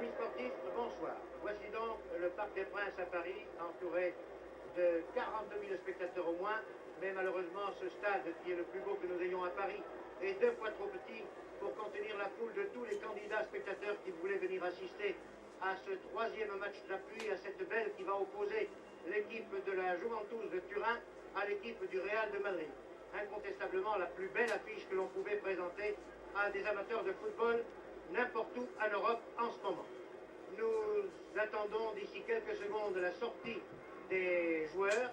Amis sportifs, bonsoir. Voici donc le Parc des Princes à Paris, entouré de 42 000 spectateurs au moins, mais malheureusement ce stade, qui est le plus beau que nous ayons à Paris, est 2 fois trop petit pour contenir la foule de tous les candidats spectateurs qui voulaient venir assister à ce 3e match d'appui, à cette belle qui va opposer l'équipe de la Juventus de Turin à l'équipe du Real de Madrid. Incontestablement la plus belle affiche que l'on pouvait présenter à des amateurs de football n'importe où en Europe en ce moment. Nous attendons d'ici quelques secondes la sortie des joueurs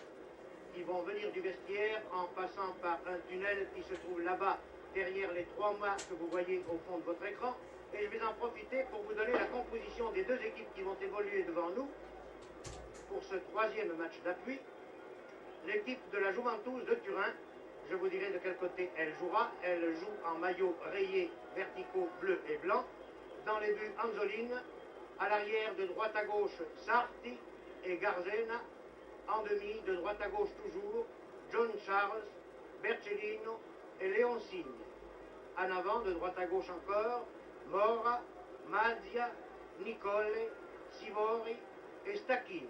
qui vont venir du vestiaire en passant par un tunnel qui se trouve là-bas derrière les 3 mâts que vous voyez au fond de votre écran. Et je vais en profiter pour vous donner la composition des 2 équipes qui vont évoluer devant nous pour ce 3e match d'appui. L'équipe de la Juventus de Turin, je vous dirai de quel côté elle jouera. Elle joue en maillot rayé verticaux bleu et blanc. Dans les buts, Anzolin. À l'arrière, de droite à gauche, Sarti et Garzena. En demi, de droite à gauche toujours, John Charles, Bercellino et Leoncini. En avant, de droite à gauche encore, Mora, Mazia, Nicole, Sivori et Stacchini.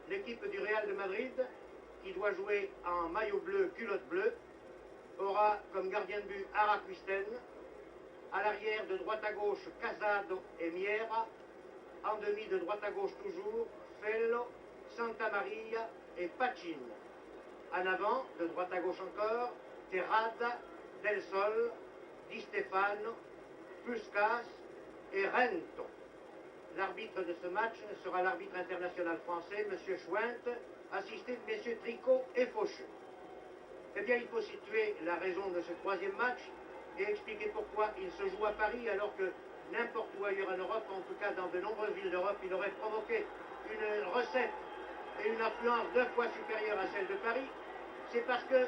L'équipe du Real de Madrid, qui doit jouer en maillot bleu, culotte bleue, aura comme gardien de but Araquisten. À l'arrière, de droite à gauche, Casado et Miera. En demi, de droite à gauche toujours, Fello, Santa Maria et Pacin. En avant, de droite à gauche encore, Terrada, Del Sol, Di Stefano, Puskas et Rento. L'arbitre de ce match sera l'arbitre international français, M. Schwint, assisté de M. Tricot et Faucheux. Eh bien, il faut situer la raison de ce 3e match et expliquer pourquoi il se joue à Paris alors que n'importe où ailleurs en Europe, en tout cas dans de nombreuses villes d'Europe, il aurait provoqué une recette et une affluence 2 fois supérieure à celle de Paris. C'est parce que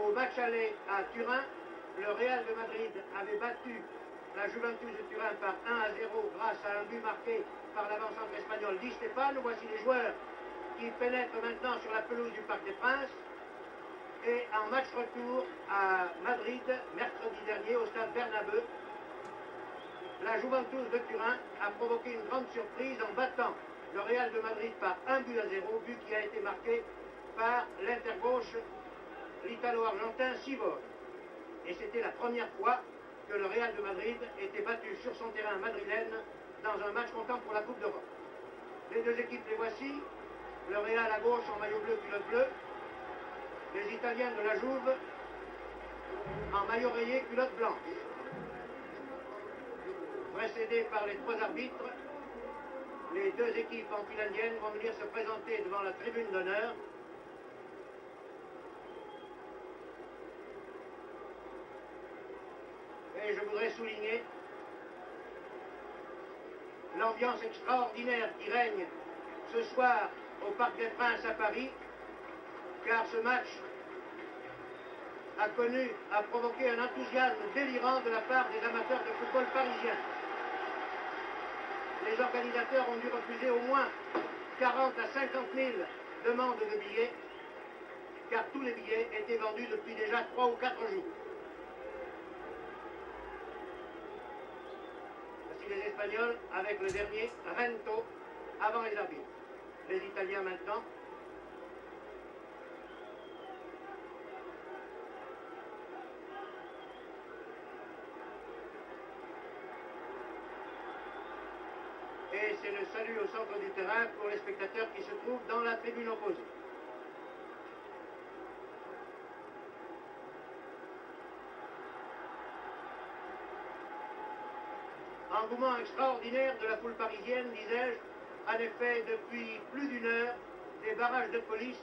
au match aller à Turin, le Real de Madrid avait battu la Juventus de Turin par 1-0 grâce à un but marqué par l'avant-centre espagnol Di Stefano. Voici les joueurs qui pénètrent maintenant sur la pelouse du Parc des Princes. Et en match retour à Madrid, mercredi dernier, au stade Bernabeu, la Juventus de Turin a provoqué une grande surprise en battant le Real de Madrid par 1-0, but qui a été marqué par l'intergauche, l'Italo-Argentin Sivori. Et c'était la première fois que le Real de Madrid était battu sur son terrain madrilène dans un match comptant pour la Coupe d'Europe. Les 2 équipes les voici, le Real à gauche en maillot bleu, culotte bleue, les Italiens de la Juve en maillot rayé, culotte blanche. Précédés par les 3 arbitres, les 2 équipes en file indienne vont venir se présenter devant la tribune d'honneur. Et je voudrais souligner l'ambiance extraordinaire qui règne ce soir au Parc des Princes à Paris, car ce match a provoqué un enthousiasme délirant de la part des amateurs de football parisiens. Les organisateurs ont dû refuser au moins 40 à 50 000 demandes de billets, car tous les billets étaient vendus depuis déjà 3 ou 4 jours. Voici les Espagnols avec le dernier, Rento, avant les arbitres. Les Italiens maintenant. Et c'est le salut au centre du terrain pour les spectateurs qui se trouvent dans la tribune opposée. Engouement extraordinaire de la foule parisienne, disais-je. En effet, depuis plus d'1 heure, des barrages de police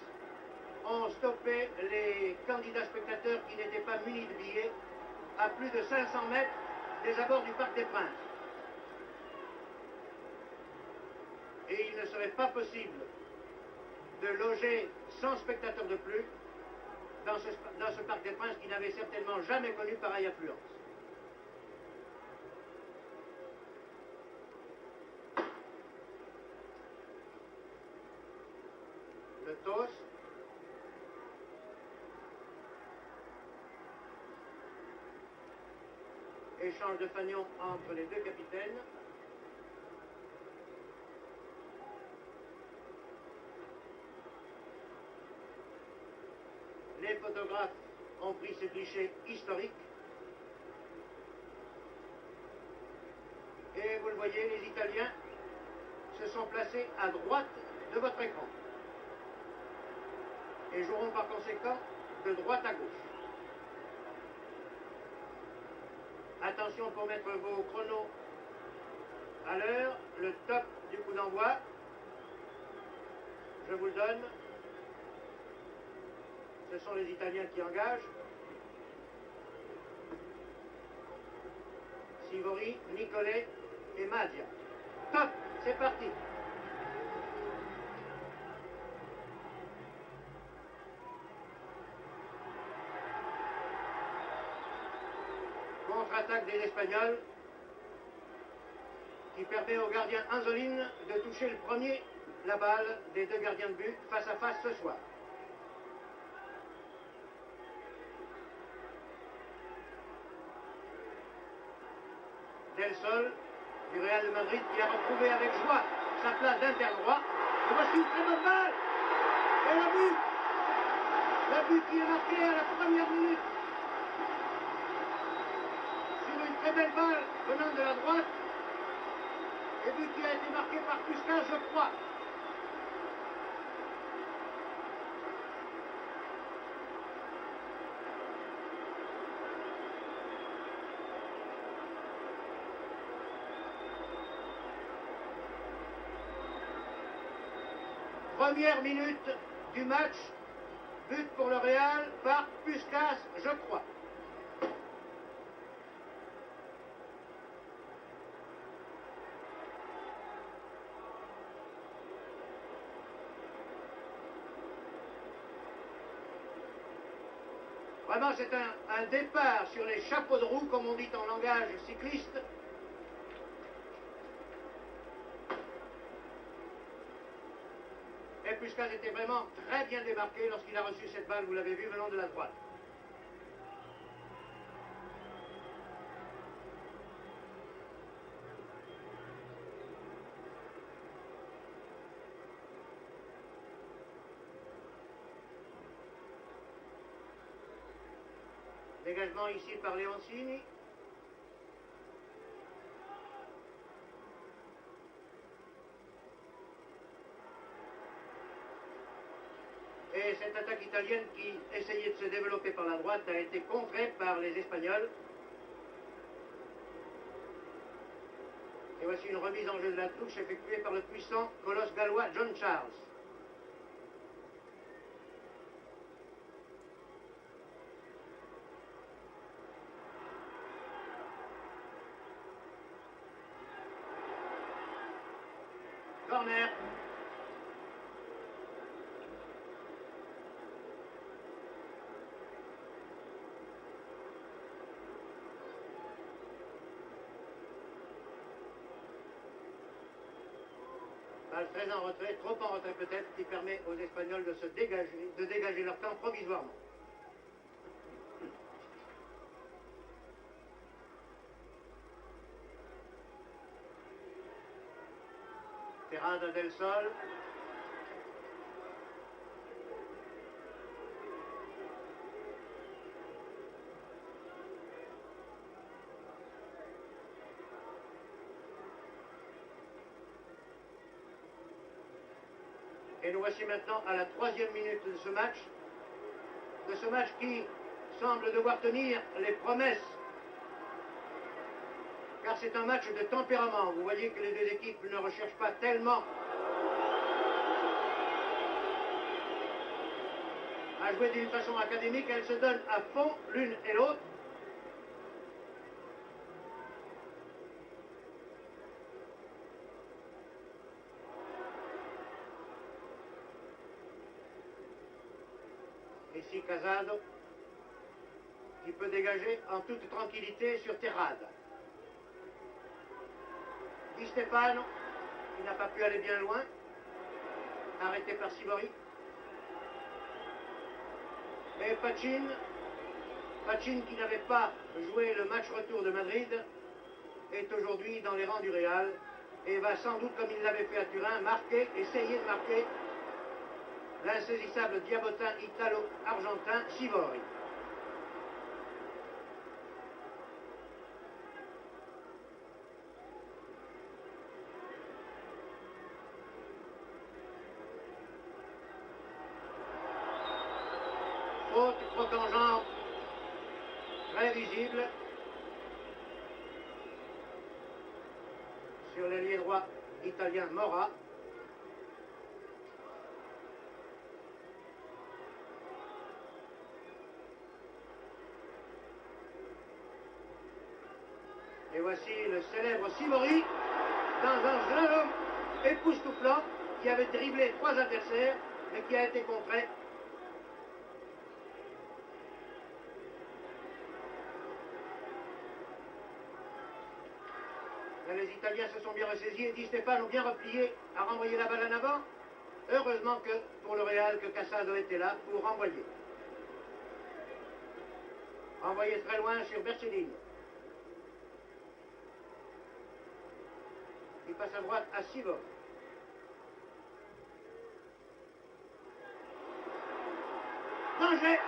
ont stoppé les candidats spectateurs qui n'étaient pas munis de billets à plus de 500 mètres des abords du Parc des Princes. Et il ne serait pas possible de loger 100 spectateurs de plus dans ce Parc des Princes qui n'avait certainement jamais connu pareille affluence. Le toss. Échange de fanions entre les 2 capitaines. compris ce cliché historique. Et vous le voyez, les Italiens se sont placés à droite de votre écran et joueront par conséquent de droite à gauche. Attention pour mettre vos chronos à l'heure, le top du coup d'envoi, je vous le donne. Ce sont les Italiens qui engagent. Sivori, Nicolet et Mazia. Top, c'est parti. Contre-attaque des Espagnols qui permet au gardien Anzolin de toucher le premier la balle des deux gardiens de but face à face ce soir. Del Sol du Real de Madrid qui a retrouvé avec joie sa place d'interdroit. Et voici une très bonne balle. Et le but. Le but qui est marqué à la première minute. Sur une très belle balle venant de la droite. Et but qui a été marqué par Puskas, je crois. Première minute du match, but pour le Real par Puskas, je crois. Vraiment, c'est un départ sur les chapeaux de roue, comme on dit en langage cycliste. Et Puskas était vraiment très bien démarqué lorsqu'il a reçu cette balle, vous l'avez vu, venant de la droite. Dégagement ici par Leoncini. Et cette attaque italienne qui essayait de se développer par la droite a été contrée par les Espagnols. Et voici une remise en jeu de la touche effectuée par le puissant colosse gallois John Charles. Corner. Balle très en retrait, trop en retrait peut-être, qui permet aux Espagnols de se dégager, de dégager leur temps provisoirement. Terrain de Del Sol. Et nous voici maintenant à la 3e minute de ce match qui semble devoir tenir les promesses, car c'est un match de tempérament. Vous voyez que les deux équipes ne recherchent pas tellement à jouer d'une façon académique, elles se donnent à fond l'une et l'autre. Ici Casado, qui peut dégager en toute tranquillité sur Terrade. Di Stefano, qui n'a pas pu aller bien loin, arrêté par Sivori. Et Pachin qui n'avait pas joué le match retour de Madrid, est aujourd'hui dans les rangs du Real et va sans doute, comme il l'avait fait à Turin, essayer de marquer l'insaisissable diabotin italo-argentin Sivori. Haute croque en jambe, très visible. Sur l'ailier droit italien Mora. Et voici le célèbre Sivori dans un slalom époustouflant qui avait dribblé 3 adversaires mais qui a été contré. Là, les Italiens se sont bien ressaisis et Di Stefano bien replié à renvoyer la balle en avant. Heureusement que pour le Real que Casado était là pour renvoyer. Renvoyer très loin sur Bercellini. Il passe à droite à Sivori. Danger!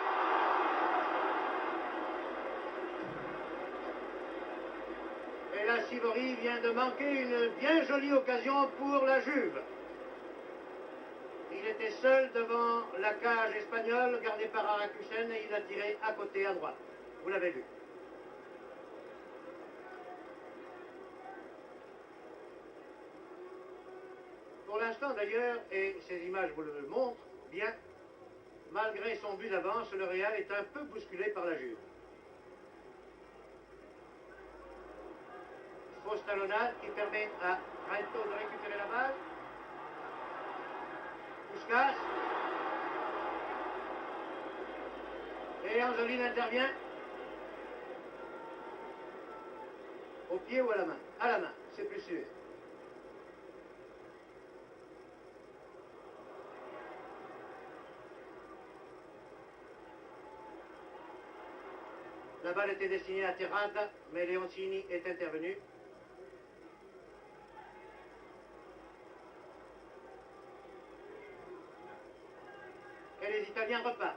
Et là, Sivori vient de manquer une bien jolie occasion pour la Juve. Il était seul devant la cage espagnole gardée par Arakusen et il a tiré à côté à droite. Vous l'avez vu. Pour l'instant d'ailleurs, et ces images vous le montrent bien, malgré son but d'avance, le Real est un peu bousculé par la Juve. Fausse talonnade qui permet à Rento de récupérer la balle. Puskas. Et Angeline intervient. Au pied ou à la main? À la main, c'est plus sûr. La balle était destinée à Terrada, mais Leoncini est intervenu. Et les Italiens repartent.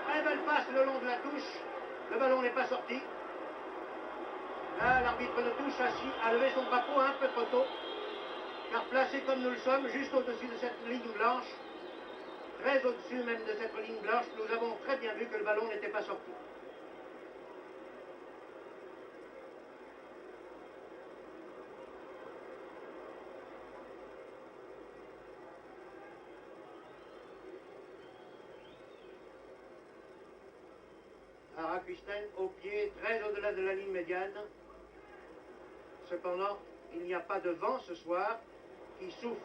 Très belle passe le long de la touche. Le ballon n'est pas sorti. Là, l'arbitre de touche a levé son drapeau un peu trop tôt. Car placé comme nous le sommes, juste au-dessus de cette ligne blanche, très au-dessus même de cette ligne blanche, nous avons très bien vu que le ballon n'était pas sorti. Arakusten au pied, très au-delà de la ligne médiane. Cependant, il n'y a pas de vent ce soir qui souffle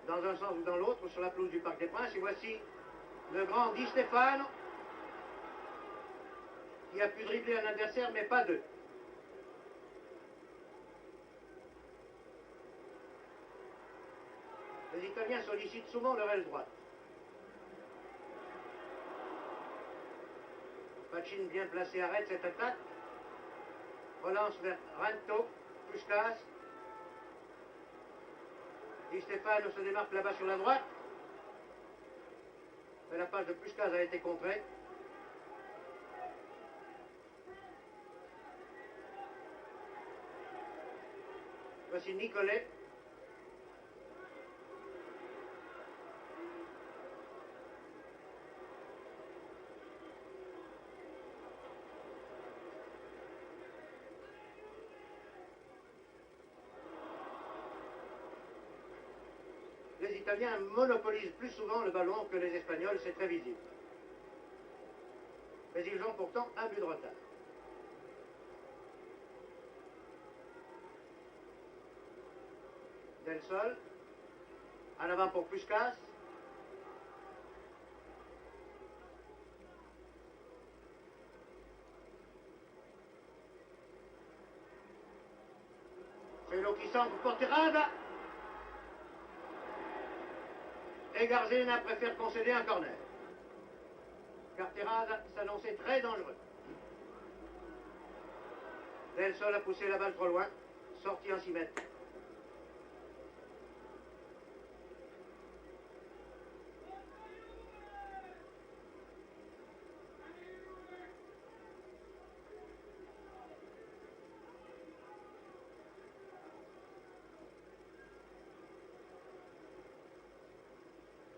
dans un sens ou dans l'autre sur la pelouse du Parc des Princes. Et voici le grand Di Stefano qui a pu dribbler un adversaire, mais pas deux. Les Italiens sollicitent souvent leur aile droite. Pachin bien placé arrête cette attaque. Relance vers Rento, Puskas. Di Stefano se démarque là-bas sur la droite. Mais la passe de Puskas a été contrée. Voici Nicolet. Les Italiens monopolisent plus souvent le ballon que les Espagnols, c'est très visible. Mais ils ont pourtant un but de retard. Del Sol, en avant pour Puskas. C'est l'eau qui centre pour Terrada. Et Garzena préfère concéder un corner. Car Terrada s'annonçait très dangereux. Del Sol a poussé la balle trop loin, sorti en 6 mètres.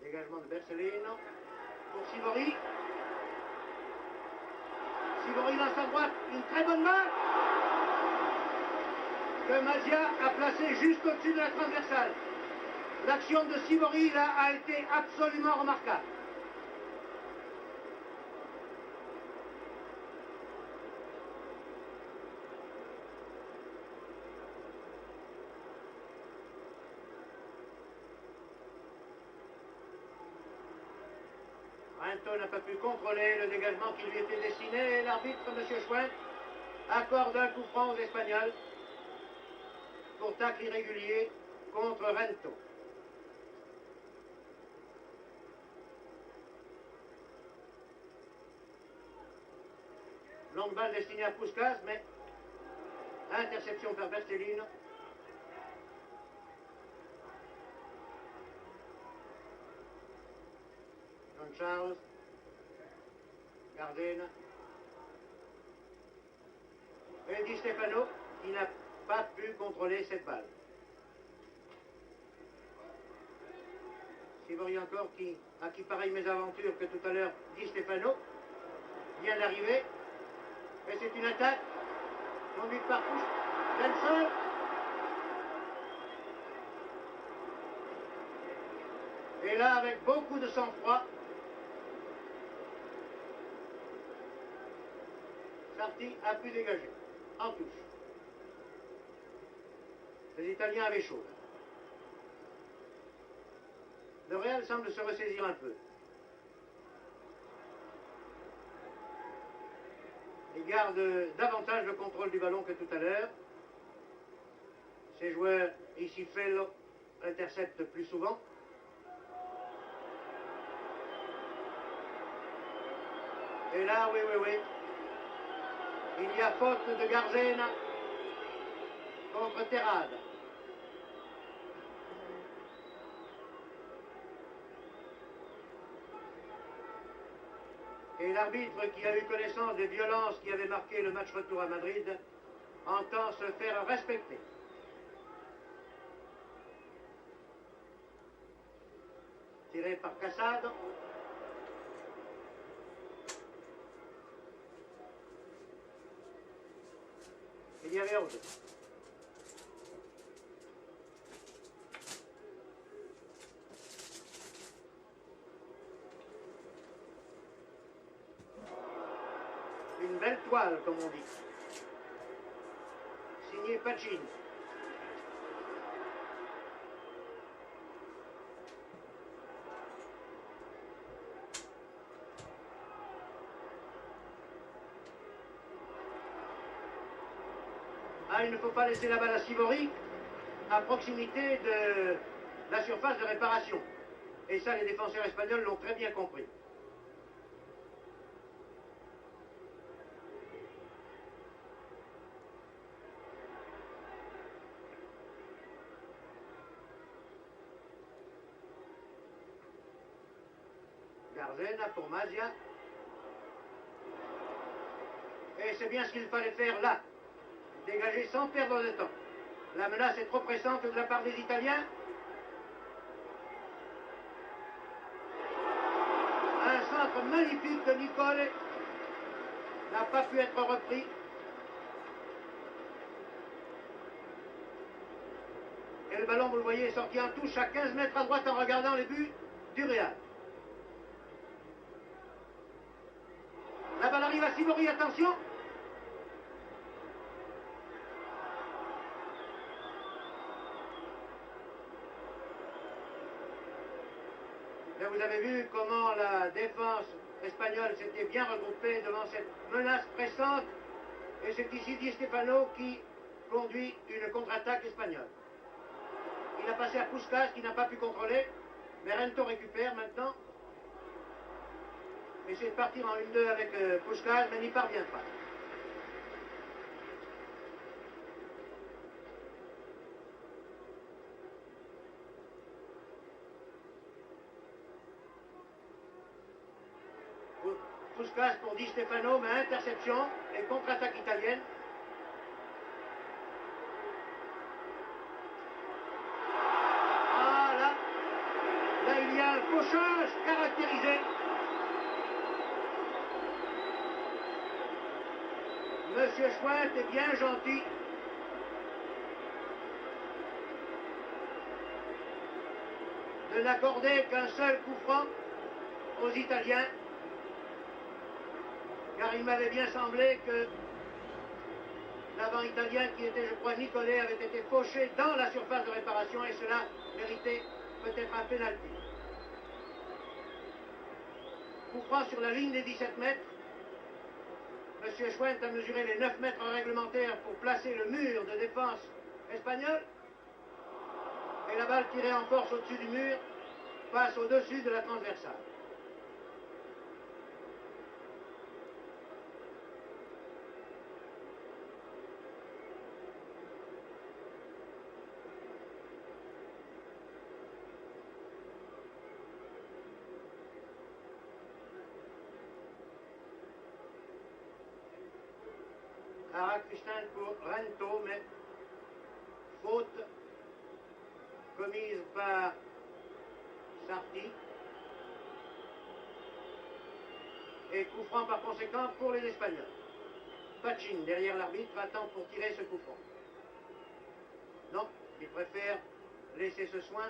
Dégagement de Bercellino pour Sivori. Sivori lance à droite, une très bonne main que Masia a placée juste au-dessus de la transversale. L'action de Sivori là a été absolument remarquable. Rinto n'a pas pu contrôler le dégagement qui lui était destiné et l'arbitre, M. Schwenk, accorde un coup franc aux Espagnols pour tacle irrégulier contre Rinto. Longue balle destinée à Puskás, mais interception par Bercellino. John Charles, Gardena, et Di Stefano qui n'a pas pu contrôler cette balle. Sivori encore à qui pareille mésaventure que tout à l'heure Di Stefano vient d'arriver. Et c'est une attaque conduite par Benson. Et là, avec beaucoup de sang-froid, Sarti a pu dégager en touche. Les Italiens avaient chaud. Le Real semble se ressaisir un peu. Il garde davantage le contrôle du ballon que tout à l'heure. Ses joueurs, ici Fello, interceptent plus souvent. Et là, oui. Il y a faute de Garzena contre Terrade. Et l'arbitre, qui a eu connaissance des violences qui avaient marqué le match retour à Madrid, entend se faire respecter. Tiré par Casado. Il y avait ordre. Une belle toile, comme on dit. Signé Pacini. Ah, il ne faut pas laisser la balle à Sivori à proximité de la surface de réparation. Et ça, les défenseurs espagnols l'ont très bien compris. Garzena pour Masia. Et c'est bien ce qu'il fallait faire là. Dégager sans perdre de temps. La menace est trop pressante de la part des Italiens. Un centre magnifique de Nicole n'a pas pu être repris. Et le ballon, vous le voyez, est sorti en touche à 15 mètres à droite en regardant les buts du Real. La balle arrive à Sivori, attention. Là, vous avez vu comment la défense espagnole s'était bien regroupée devant cette menace pressante. Et c'est ici Di Stefano qui conduit une contre-attaque espagnole. Il a passé à Puskás qui n'a pas pu contrôler. Mais Rinto récupère maintenant. Essaie de partir en 1-2 avec Puskás, mais n'y parvient pas. Puskás pour Di Stefano, mais interception et contre-attaque italienne. Ah là il y a un faux Accrochage caractérisé. Monsieur Schwint est bien gentil. De n'accorder qu'un seul coup franc aux Italiens, car il m'avait bien semblé que l'avant italien, qui était, je crois, Nicolet, avait été fauché dans la surface de réparation et cela méritait peut-être un pénalty. Coup franc sur la ligne des 17 mètres. Monsieur Schwint a mesuré les 9 mètres réglementaires pour placer le mur de défense espagnol. Et la balle tirée en force au-dessus du mur passe au-dessus de la transversale. Arak-Christin pour Rento, mais faute commise par Sarti. Et coup franc par conséquent pour les Espagnols. Pachin, derrière l'arbitre, attend pour tirer ce coup franc. Non, il préfère laisser ce soin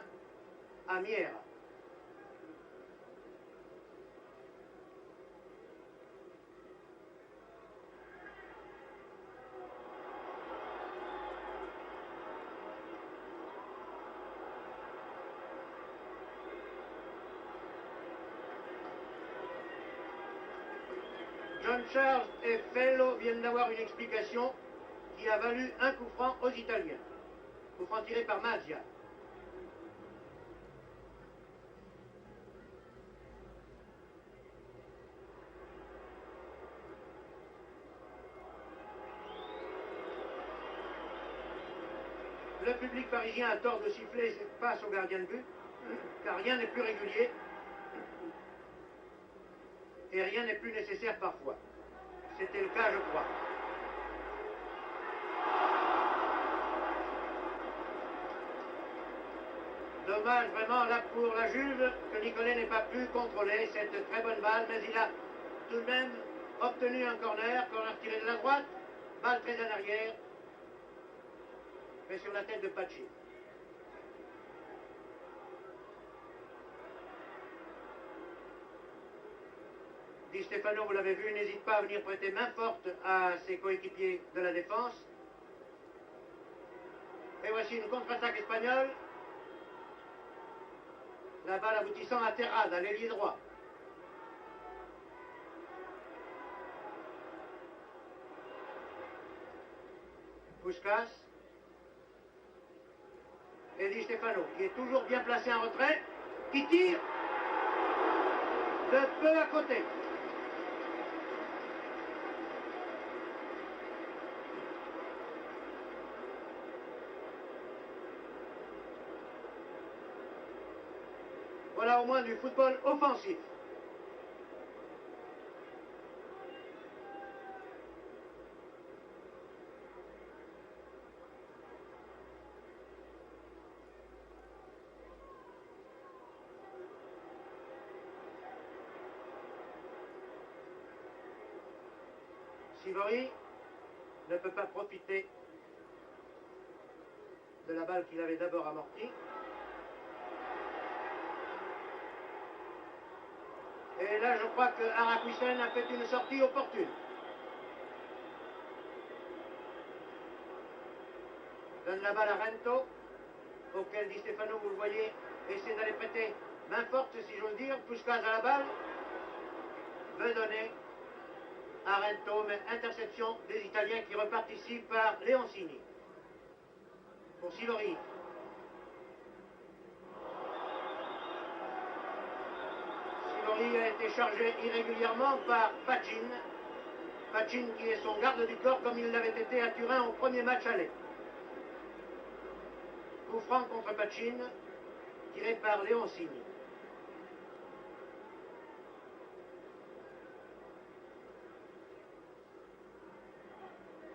à Miera. John Charles et Fellow viennent d'avoir une explication qui a valu un coup franc aux Italiens. Coup franc tiré par Mazia. Le public parisien a tort de siffler cette passe au gardien de but, car rien n'est plus régulier. Et rien n'est plus nécessaire parfois. C'était le cas, je crois. Dommage vraiment là pour la Juve que Nicolet n'ait pas pu contrôler cette très bonne balle, mais il a tout de même obtenu un corner tiré de la droite, balle très en arrière, mais sur la tête de Pachin. Di Stefano, vous l'avez vu, n'hésite pas à venir prêter main forte à ses coéquipiers de la défense. Et voici une contre-attaque espagnole. La balle aboutissant à Terrade, à l'ailier droit. Puskás. Et Di Stefano, qui est toujours bien placé en retrait, qui tire de peu à côté. Voilà au moins du football offensif. Sivori ne peut pas profiter de la balle qu'il avait d'abord amortie. Et là, je crois que Arak-Christin a fait une sortie opportune. Donne la balle à Rento, auquel Di Stefano, vous le voyez, essaie d'aller prêter main forte, si j'ose dire. Puskás à la balle, veut donner à Rento, mais interception des Italiens qui repartent ici par Leoncini. Pour Sivori. Sivori a été chargé irrégulièrement par Pachin. Pachin qui est son garde du corps comme il l'avait été à Turin au premier match aller. Coup franc contre Pachin, tiré par Leoncini.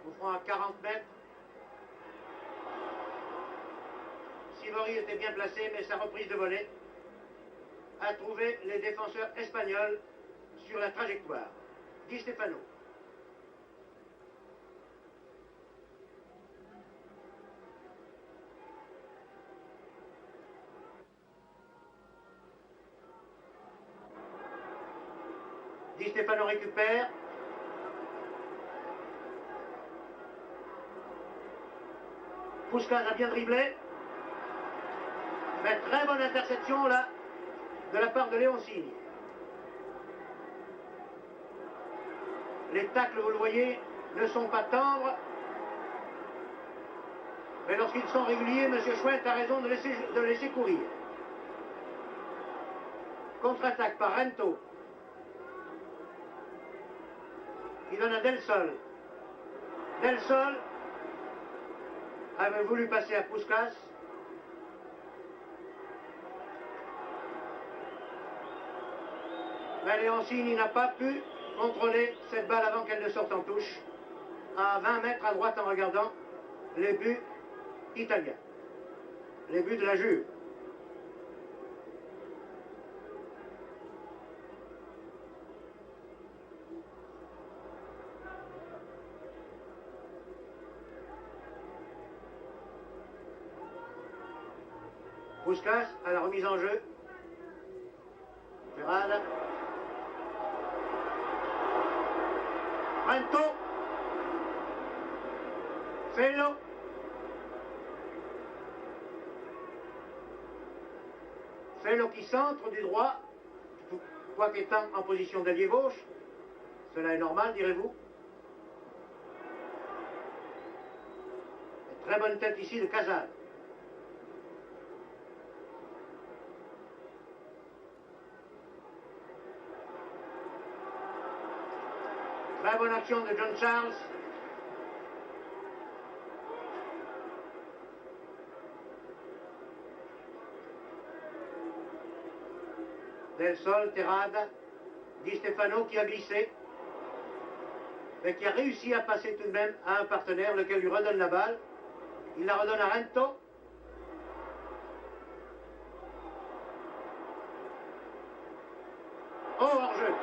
Coup franc à 40 mètres. Sivori était bien placé, mais sa reprise de volée à trouver les défenseurs espagnols sur la trajectoire. Di Stefano. Di Stefano récupère. Puskás a bien dribblé. Mais très bonne interception là de la part de Leoncini. Les tacles, vous le voyez, ne sont pas tendres. Mais lorsqu'ils sont réguliers, M. Schwendt a raison de laisser courir. Contre-attaque par Rento. Il donne à Del Sol. Del Sol avait voulu passer à Puskás. Mais Leoncini n'a pas pu contrôler cette balle avant qu'elle ne sorte en touche. À 20 mètres à droite en regardant les buts italiens. Les buts de la Juve. Puskás à la remise en jeu. Ferrada. Rento. Fello. Fello qui centre du droit, quoique étant en position d'ailier gauche. Cela est normal, direz-vous. Très bonne tête ici de Casal. Très bonne action de John Charles. Del Sol, Terrada, Di Stefano qui a glissé, mais qui a réussi à passer tout de même à un partenaire, lequel lui redonne la balle. Il la redonne à Rento. Oh, hors-jeu.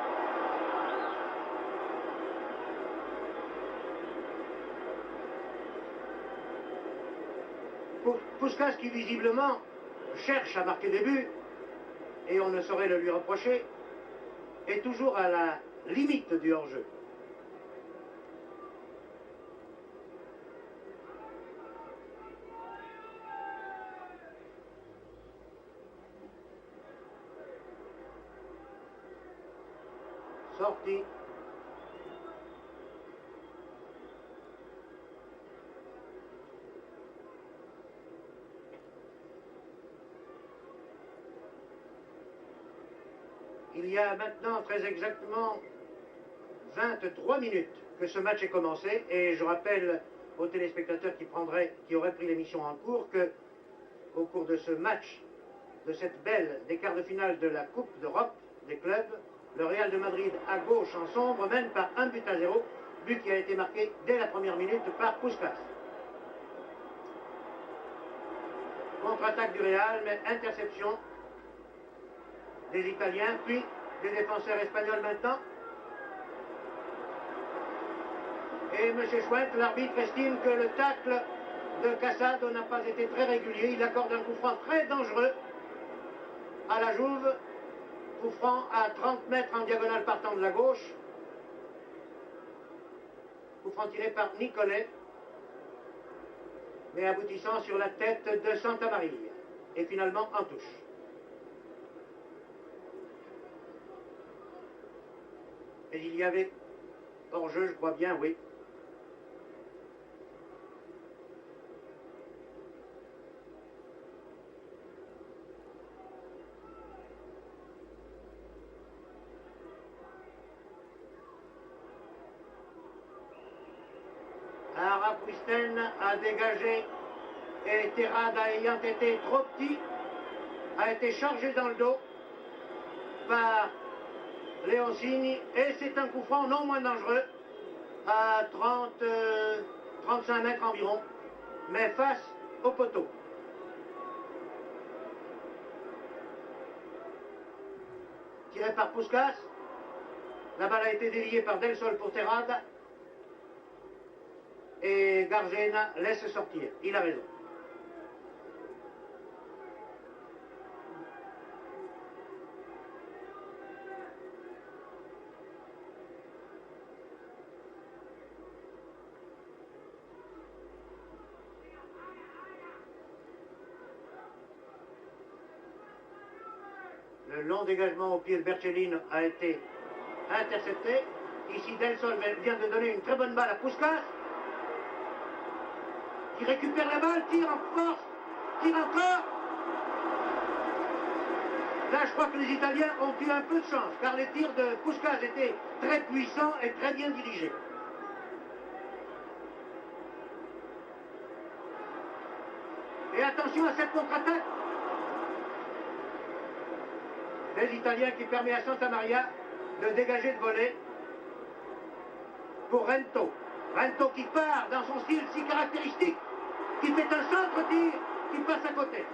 Puskás qui visiblement cherche à marquer des buts, et on ne saurait le lui reprocher, est toujours à la limite du hors-jeu. Sorti. Il y a maintenant très exactement 23 minutes que ce match est commencé, et je rappelle aux téléspectateurs qui auraient pris l'émission en cours que, au cours de ce match, de cette belle des quarts de finale de la Coupe d'Europe des clubs, le Real de Madrid à gauche en sombre mène par 1-0, but qui a été marqué dès la première minute par Puskás. Contre-attaque du Real, mais interception des Italiens, puis des défenseurs espagnols maintenant. Et M. Schwendt, l'arbitre, estime que le tacle de Casado n'a pas été très régulier. Il accorde un coup franc très dangereux à la Juve. Coup franc à 30 mètres en diagonale partant de la gauche. Coup franc tiré par Nicolet, mais aboutissant sur la tête de Santamaria. Et finalement en touche. Mais il y avait hors-jeu, je crois bien, oui. Rapuisten a dégagé et Terrada, ayant été trop petit, a été chargé dans le dos par Leoncini, et c'est un coup franc non moins dangereux à 35 mètres environ, mais face au poteau. tiré par Puskás. La balle a été déviée par Del Sol pour Terrada. Et Garzena laisse sortir. Il a raison. Le long dégagement au pied de Bercellino a été intercepté. Ici, Del Sol vient de donner une très bonne balle à Puskás, qui récupère la balle, tire en force, tire encore. Là, je crois que les Italiens ont eu un peu de chance, car les tirs de Puskás étaient très puissants et très bien dirigés. Et attention à cette contre-attaque des Italiens qui permet à Santa Maria de dégager de voler pour Rento. Rento qui part dans son style si caractéristique, qui fait un centre-tir, qui passe à côté.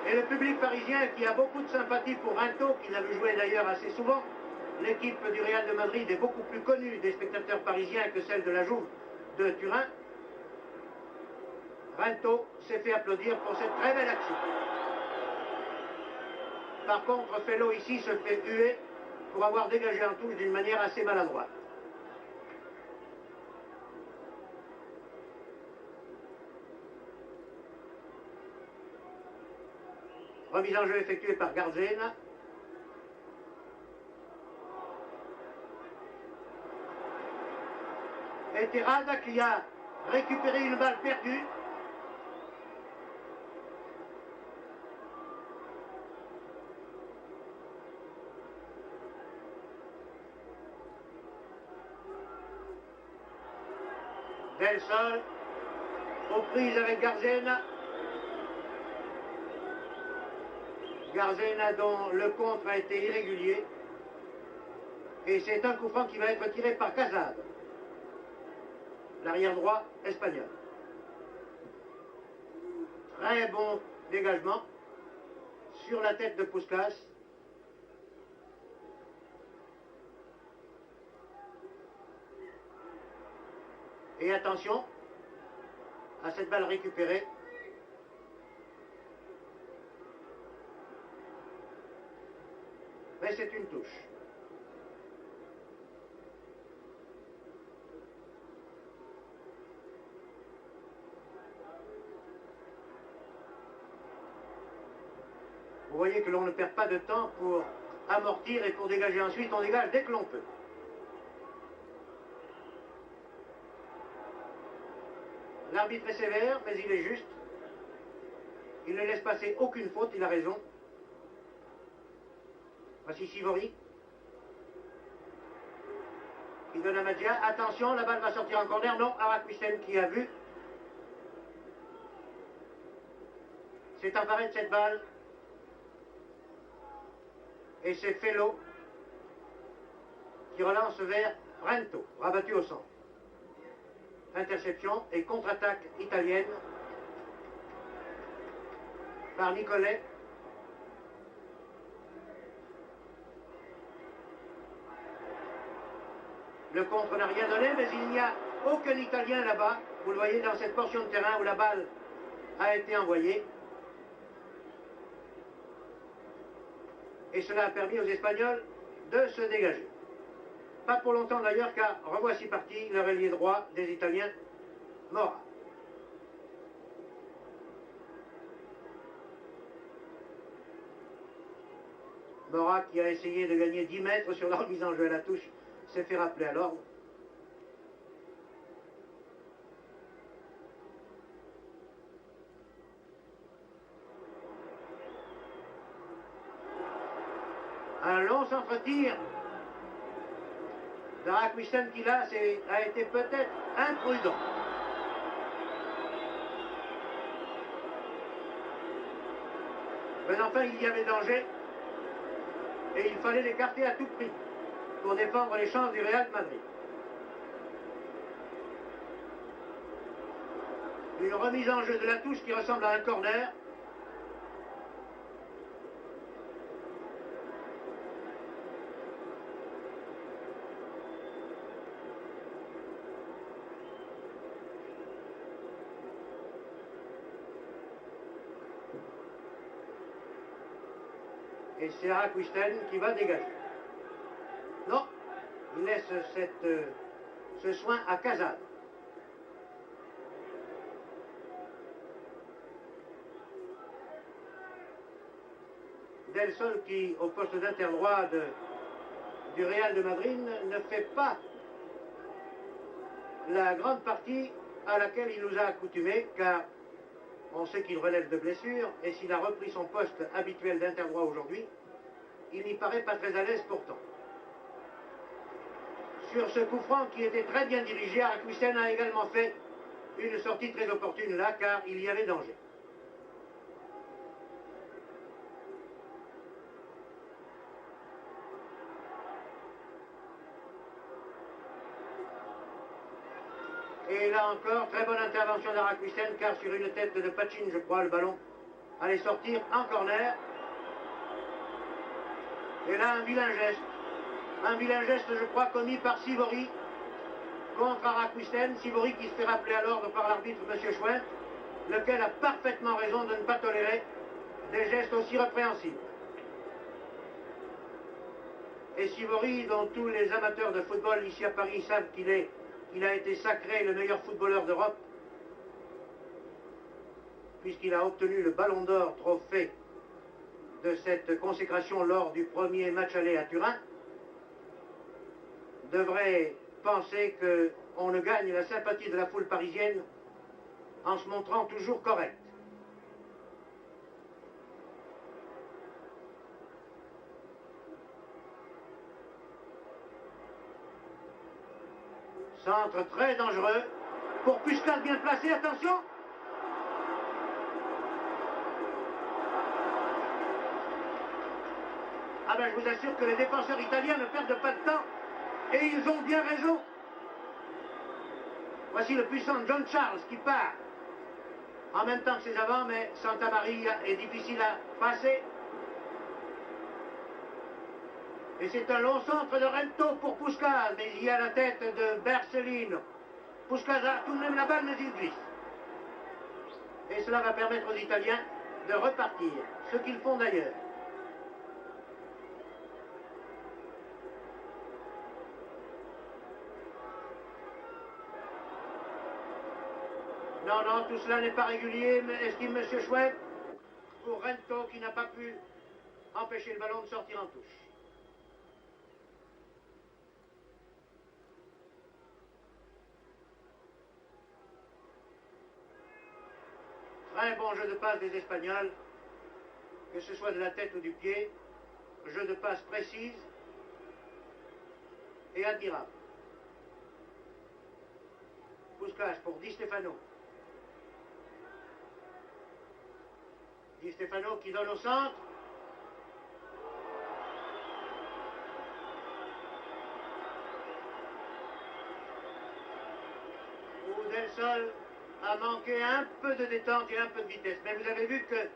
Et le public parisien qui a beaucoup de sympathie pour Rento, qui l'a vu jouer d'ailleurs assez souvent, l'équipe du Real de Madrid est beaucoup plus connue des spectateurs parisiens que celle de la Juve de Turin. Rento s'est fait applaudir pour cette très belle action. Par contre, Fello ici se fait huer pour avoir dégagé en touche d'une manière assez maladroite. Remise en jeu effectuée par Garzena. Et Terrada qui a récupéré une balle perdue. Del Sol, aux prises avec Garzena. Garzena dont le contre a été irrégulier. Et c'est un coup franc qui va être tiré par Casado, l'arrière droit espagnol. Très bon dégagement sur la tête de Puskás. Et attention à cette balle récupérée. Mais c'est une touche. Vous voyez que l'on ne perd pas de temps pour amortir et pour dégager ensuite. On dégage dès que l'on peut. L'arbitre est sévère, mais il est juste. Il ne laisse passer aucune faute, il a raison. Voici Sivori, qui donne à Magia. Attention, la balle va sortir en corner. Non, Araquisten qui a vu. s'est emparé de cette balle. Et c'est Fello qui relance vers Rento, rabattu au centre. Interception et contre-attaque italienne par Nicolet. Le contre n'a rien donné, mais il n'y a aucun Italien là-bas. Vous le voyez dans cette portion de terrain où la balle a été envoyée. Et cela a permis aux Espagnols de se dégager. Pas pour longtemps d'ailleurs, car revoici parti le ailier droit des Italiens, Mora. Mora qui a essayé de gagner 10 mètres sur la remise en jeu à la touche, s'est fait rappeler à l'ordre. Un long centre-tir d'Araquisten qui là a été peut-être imprudent. Mais enfin il y avait danger et il fallait l'écarter à tout prix pour défendre les chances du Real de Madrid. Une remise en jeu de la touche qui ressemble à un corner. Et c'est Araquisten qui va dégager. Non, il laisse ce soin à Casal. Del Sol qui, au poste d'interdroit du Real de Madrid, ne fait pas la grande partie à laquelle il nous a accoutumés, car on sait qu'il relève de blessures, et s'il a repris son poste habituel d'interdroit aujourd'hui, il n'y paraît pas très à l'aise pourtant. Sur ce coup franc qui était très bien dirigé, Araquisten a également fait une sortie très opportune là, car il y avait danger. Et là encore, très bonne intervention d'Araquisten, car sur une tête de Pachin, je crois, le ballon allait sortir en corner. Et là, un vilain geste, je crois, commis par Sivori contre Araquisten. Sivori qui se fait rappeler à l'ordre par l'arbitre, M. Schwendt, lequel a parfaitement raison de ne pas tolérer des gestes aussi répréhensibles. Et Sivori, dont tous les amateurs de football ici à Paris savent qu'il a été sacré le meilleur footballeur d'Europe, puisqu'il a obtenu le Ballon d'Or, trophée de cette consécration lors du premier match aller à Turin, devrait penser qu'on ne gagne la sympathie de la foule parisienne en se montrant toujours correct. Centre très dangereux pour Puskás, bien placé, attention. Ah ben je vous assure que les défenseurs italiens ne perdent pas de temps et ils ont bien raison. Voici le puissant John Charles qui part en même temps que ses avants, mais Santa Maria est difficile à passer. Et c'est un long centre de Rento pour Puskás, mais il y a la tête de Bercellino. Puskás a tout de même la balle, mais il glisse. Et cela va permettre aux Italiens de repartir, ce qu'ils font d'ailleurs. Non, non, tout cela n'est pas régulier, mais estime M. Schwendt, pour Rento qui n'a pas pu empêcher le ballon de sortir en touche. Très bon jeu de passe des Espagnols, que ce soit de la tête ou du pied, jeu de passe précise et admirable. Puskás pour Di Stefano. Di Stefano qui donne au centre. Où Del Sol a manqué un peu de détente et un peu de vitesse. Mais vous avez vu que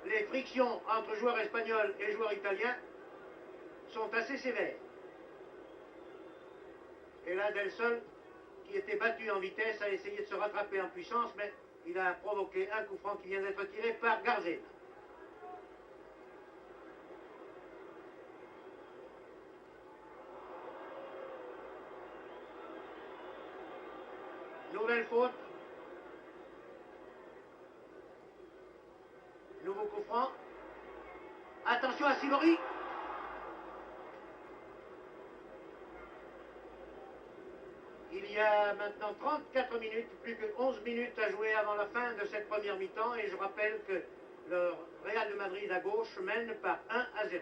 les frictions entre joueurs espagnols et joueurs italiens sont assez sévères. Et là, Del Sol, qui était battu en vitesse, a essayé de se rattraper en puissance, mais il a provoqué un coup franc qui vient d'être tiré par Garzela. Nouvelle faute. Nouveau coup franc. Attention à Sivori. Il y a maintenant 34 minutes, plus que 11 minutes à jouer avant la fin de cette première mi-temps. Et je rappelle que le Real de Madrid à gauche mène par 1-0.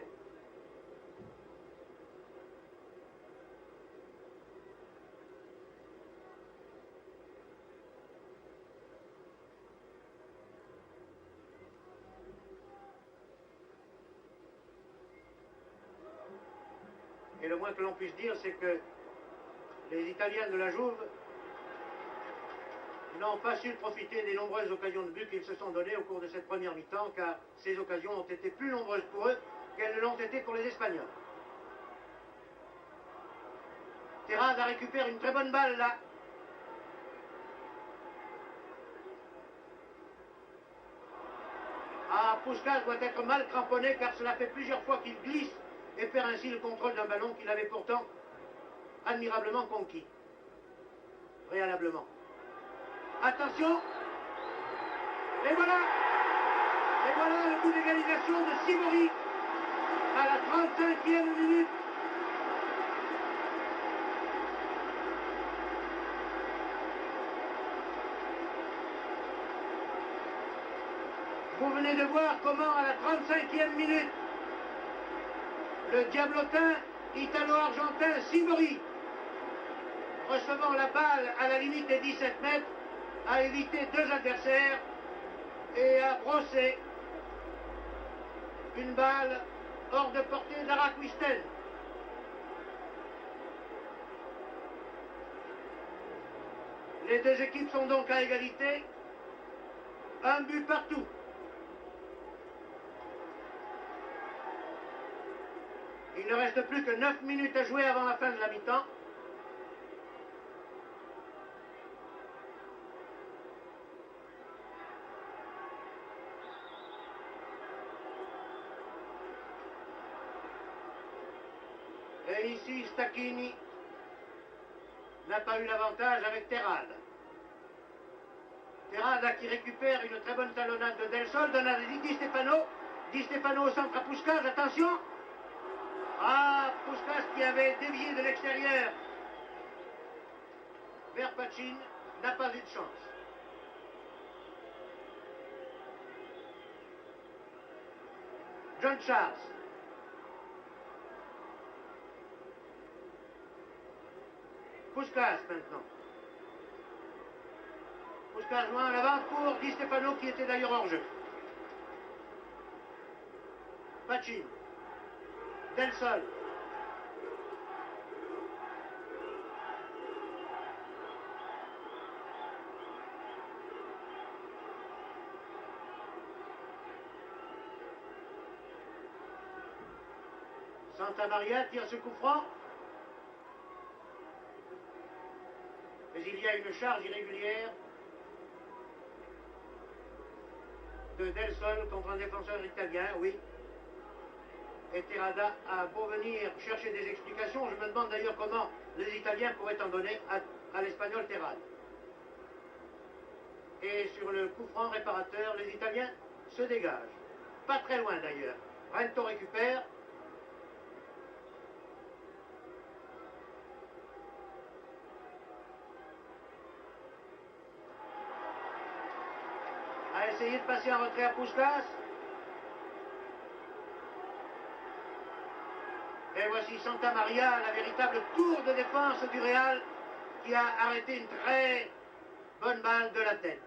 Et le moins que l'on puisse dire, c'est que les Italiens de la Juve n'ont pas su profiter des nombreuses occasions de but qu'ils se sont données au cours de cette première mi-temps, car ces occasions ont été plus nombreuses pour eux qu'elles ne l'ont été pour les Espagnols. Terraz a récupéré une très bonne balle là. Ah, Puskás doit être mal cramponné car cela fait plusieurs fois qu'il glisse et perd ainsi le contrôle d'un ballon qu'il avait pourtant admirablement conquis. Préalablement. Attention. Et voilà. Et voilà le coup d'égalisation de Sivori à la 35e minute. Vous venez de voir comment à la 35e minute, le diablotin italo-argentin Sivori, recevant la balle à la limite des 17 mètres, a évité deux adversaires et a brossé une balle hors de portée d'Araquistel. Les deux équipes sont donc à égalité, un but partout. Il ne reste plus que 9 minutes à jouer avant la fin de la mi-temps. Et ici, Stacchini n'a pas eu l'avantage avec Terrade. Terrade qui récupère une très bonne talonnade de Del Sol, donne à Di Stefano. Di Stefano au centre à Puskás, attention. Ah, Puskás qui avait dévié de l'extérieur vers Pachin n'a pas eu de chance. John Charles. Puskás maintenant. Puskás loin à l'avant pour Di Stefano qui était d'ailleurs hors jeu. Pachin. Del Sol. Santa Maria tire ce coup franc. Mais il y a une charge irrégulière de Del Sol contre un défenseur italien, oui. Et Terrada a beau venir chercher des explications, je me demande d'ailleurs comment les Italiens pourraient en donner à l'Espagnol Terrada. Et sur le coup franc réparateur, les Italiens se dégagent. Pas très loin d'ailleurs. Rento récupère. A essayé de passer en retrait à Puskás. Et voici Santa Maria, la véritable tour de défense du Real, qui a arrêté une très bonne balle de la tête.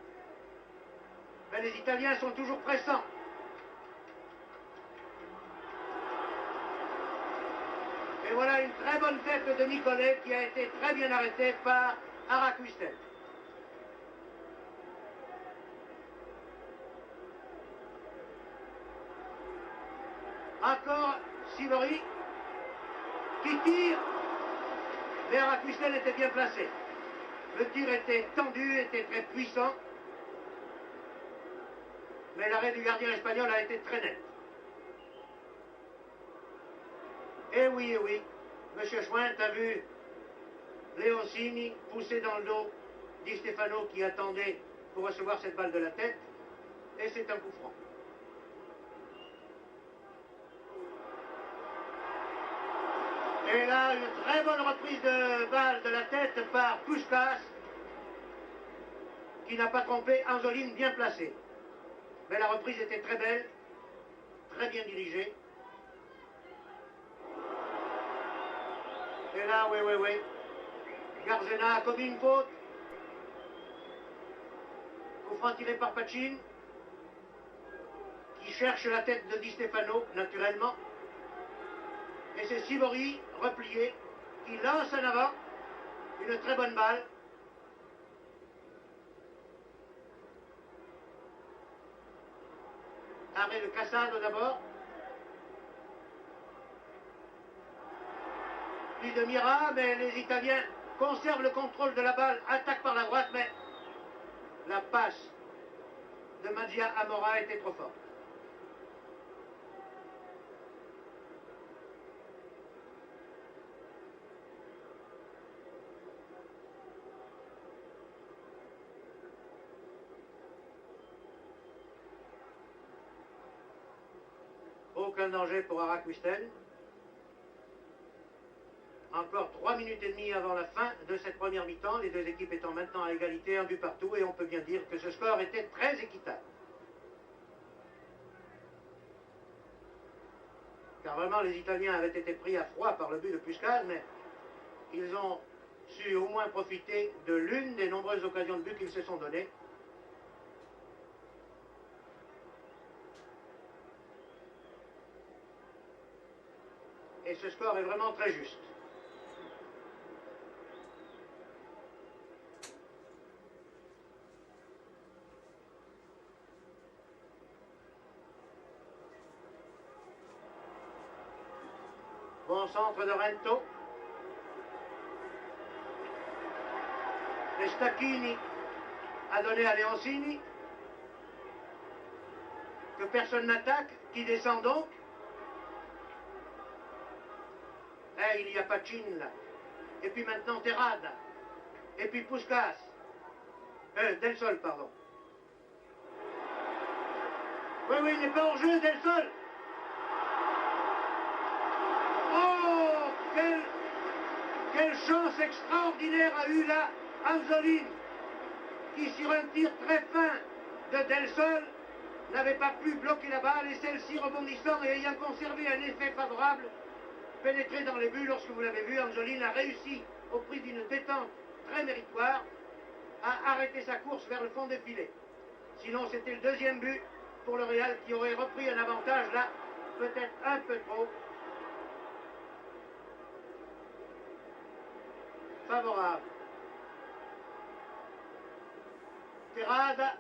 Mais les Italiens sont toujours pressants. Et voilà une très bonne tête de Nicolet qui a été très bien arrêtée par Araquistel. Encore Sivori qui tire, mais Araquistel était bien placé. Le tir était tendu, était très puissant, mais l'arrêt du gardien espagnol a été très net. Et oui, M. Schwint a vu Leoncini pousser dans le dos Di Stefano qui attendait pour recevoir cette balle de la tête, et c'est un coup franc. Et là, une très bonne reprise de balle de la tête par Puskás, qui n'a pas trompé Anzoline bien placé. Mais la reprise était très belle, très bien dirigée. Et là, oui. Garzena a commis une faute. Coup franc tiré par Pachin, qui cherche la tête de Di Stefano, naturellement. Et c'est Sivori, replié, qui lance en avant une très bonne balle. Arrêt de Cassano d'abord. Puis de Mira, mais les Italiens conservent le contrôle de la balle, attaquent par la droite, mais la passe de Magia Amora était trop forte. aucun danger pour Araquisten. Encore 3 minutes et demie avant la fin de cette première mi-temps, les deux équipes étant maintenant à égalité, un but partout, et on peut bien dire que ce score était très équitable. Car vraiment, les Italiens avaient été pris à froid par le but de Puskás, mais ils ont su au moins profiter de l'une des nombreuses occasions de but qu'ils se sont données. Et ce score est vraiment très juste. Bon centre de Rento. Et Stacchini a donné à Leoncini. Que personne n'attaque, qui descend donc. Eh, il y a Pacin là. Et puis maintenant Terrada. Et puis Puskás. Del Sol, pardon. Oui, il n'est pas en jeu, Del Sol. Oh, quelle chance extraordinaire a eu là Anzolin, qui sur un tir très fin de Del Sol n'avait pas pu bloquer la balle, et celle-ci rebondissant et ayant conservé un effet favorable, pénétré dans les buts. Lorsque vous l'avez vu, Anzolin a réussi, au prix d'une détente très méritoire, à arrêter sa course vers le fond des filets. Sinon, c'était le deuxième but pour le Real, qui aurait repris un avantage là, peut-être un peu trop favorable. Terrada,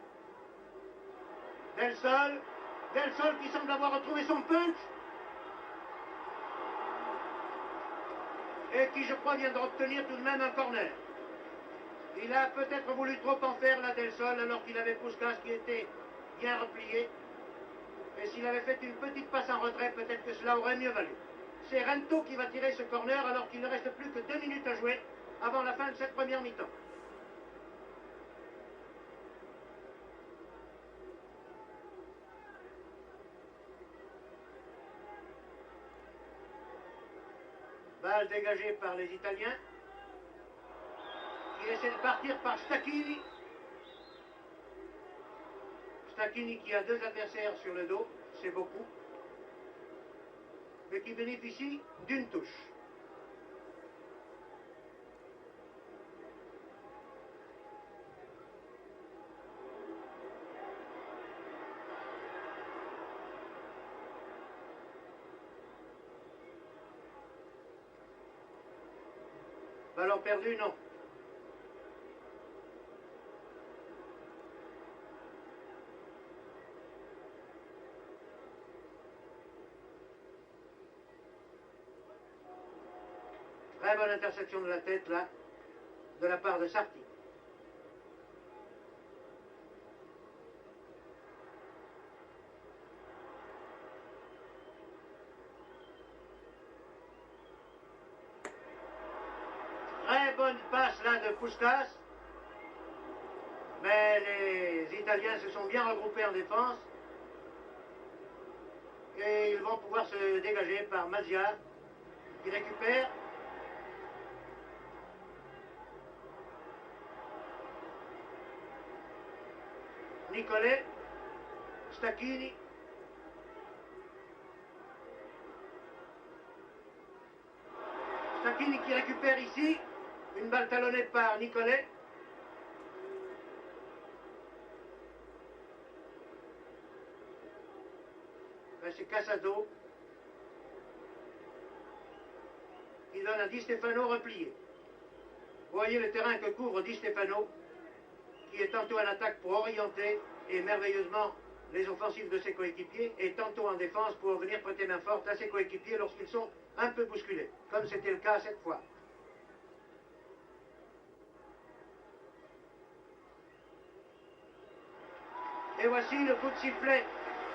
Del Sol qui semble avoir retrouvé son punch et qui, je crois, vient d'obtenir tout de même un corner. Il a peut-être voulu trop en faire là, Del Sol, alors qu'il avait Puskás qui était bien replié. Et s'il avait fait une petite passe en retrait, peut-être que cela aurait mieux valu. C'est Rento qui va tirer ce corner alors qu'il ne reste plus que 2 minutes à jouer avant la fin de cette première mi-temps. Balle dégagée par les Italiens, qui essaie de partir par Stacchini. Stacchini qui a 2 adversaires sur le dos, c'est beaucoup, mais qui bénéficie d'une touche. Ballon perdu, non. Très bonne interception de la tête, là, de la part de Sarti. Très bonne passe, là, de Puskás. Mais les Italiens se sont bien regroupés en défense. Et ils vont pouvoir se dégager par Mazia, qui récupère. Nicolet, Stacchini. Stacchini qui récupère ici. Une balle talonnée par Nicolet. Ben, c'est Casado qui donne à Di Stefano replié. Vous voyez le terrain que couvre Di Stefano, qui est tantôt en attaque pour orienter et merveilleusement les offensives de ses coéquipiers, et tantôt en défense pour venir prêter main forte à ses coéquipiers lorsqu'ils sont un peu bousculés, comme c'était le cas cette fois. Et voici le coup de sifflet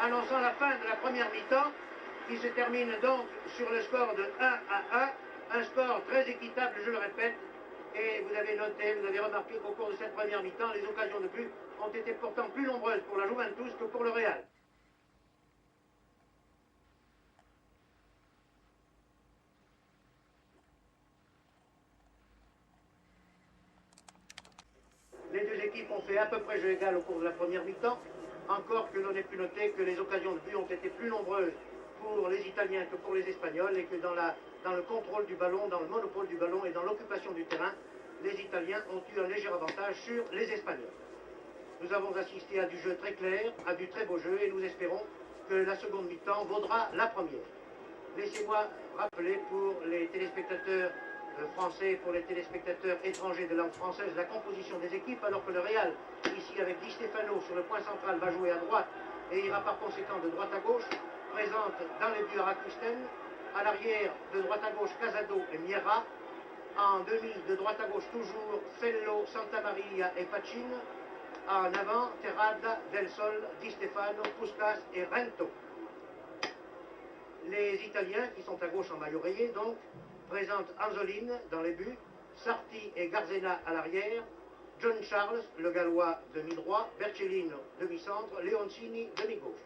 annonçant la fin de la première mi-temps, qui se termine donc sur le score de 1-1, un score très équitable, je le répète. Et vous avez noté, vous avez remarqué qu'au cours de cette première mi-temps, les occasions de but ont été pourtant plus nombreuses pour la Juventus que pour le Real. équipes ont fait à peu près jeu égal au cours de la première mi-temps, encore que l'on ait pu noter que les occasions de but ont été plus nombreuses pour les Italiens que pour les Espagnols, et que dans le contrôle du ballon, dans le monopole du ballon et dans l'occupation du terrain, les Italiens ont eu un léger avantage sur les Espagnols. Nous avons assisté à du jeu très clair, à du très beau jeu, et nous espérons que la seconde mi-temps vaudra la première. Laissez-moi rappeler pour les téléspectateurs français, pour les téléspectateurs étrangers de langue française, la composition des équipes, alors que le Real, ici avec Di Stefano sur le point central, va jouer à droite et ira par conséquent de droite à gauche, présente dans les buts Arakusten, à l'arrière de droite à gauche Casado et Miera, en demi de droite à gauche toujours Fello, Santamaria et Pacin, en avant Terrada, Del Sol, Di Stefano, Puskas et Rento. Les Italiens, qui sont à gauche en maillot rayé, donc, présentent Anzolin dans les buts, Sarti et Garzena à l'arrière, John Charles, le Gallois, demi-droit, Bercellino, demi-centre, Leoncini, demi-gauche.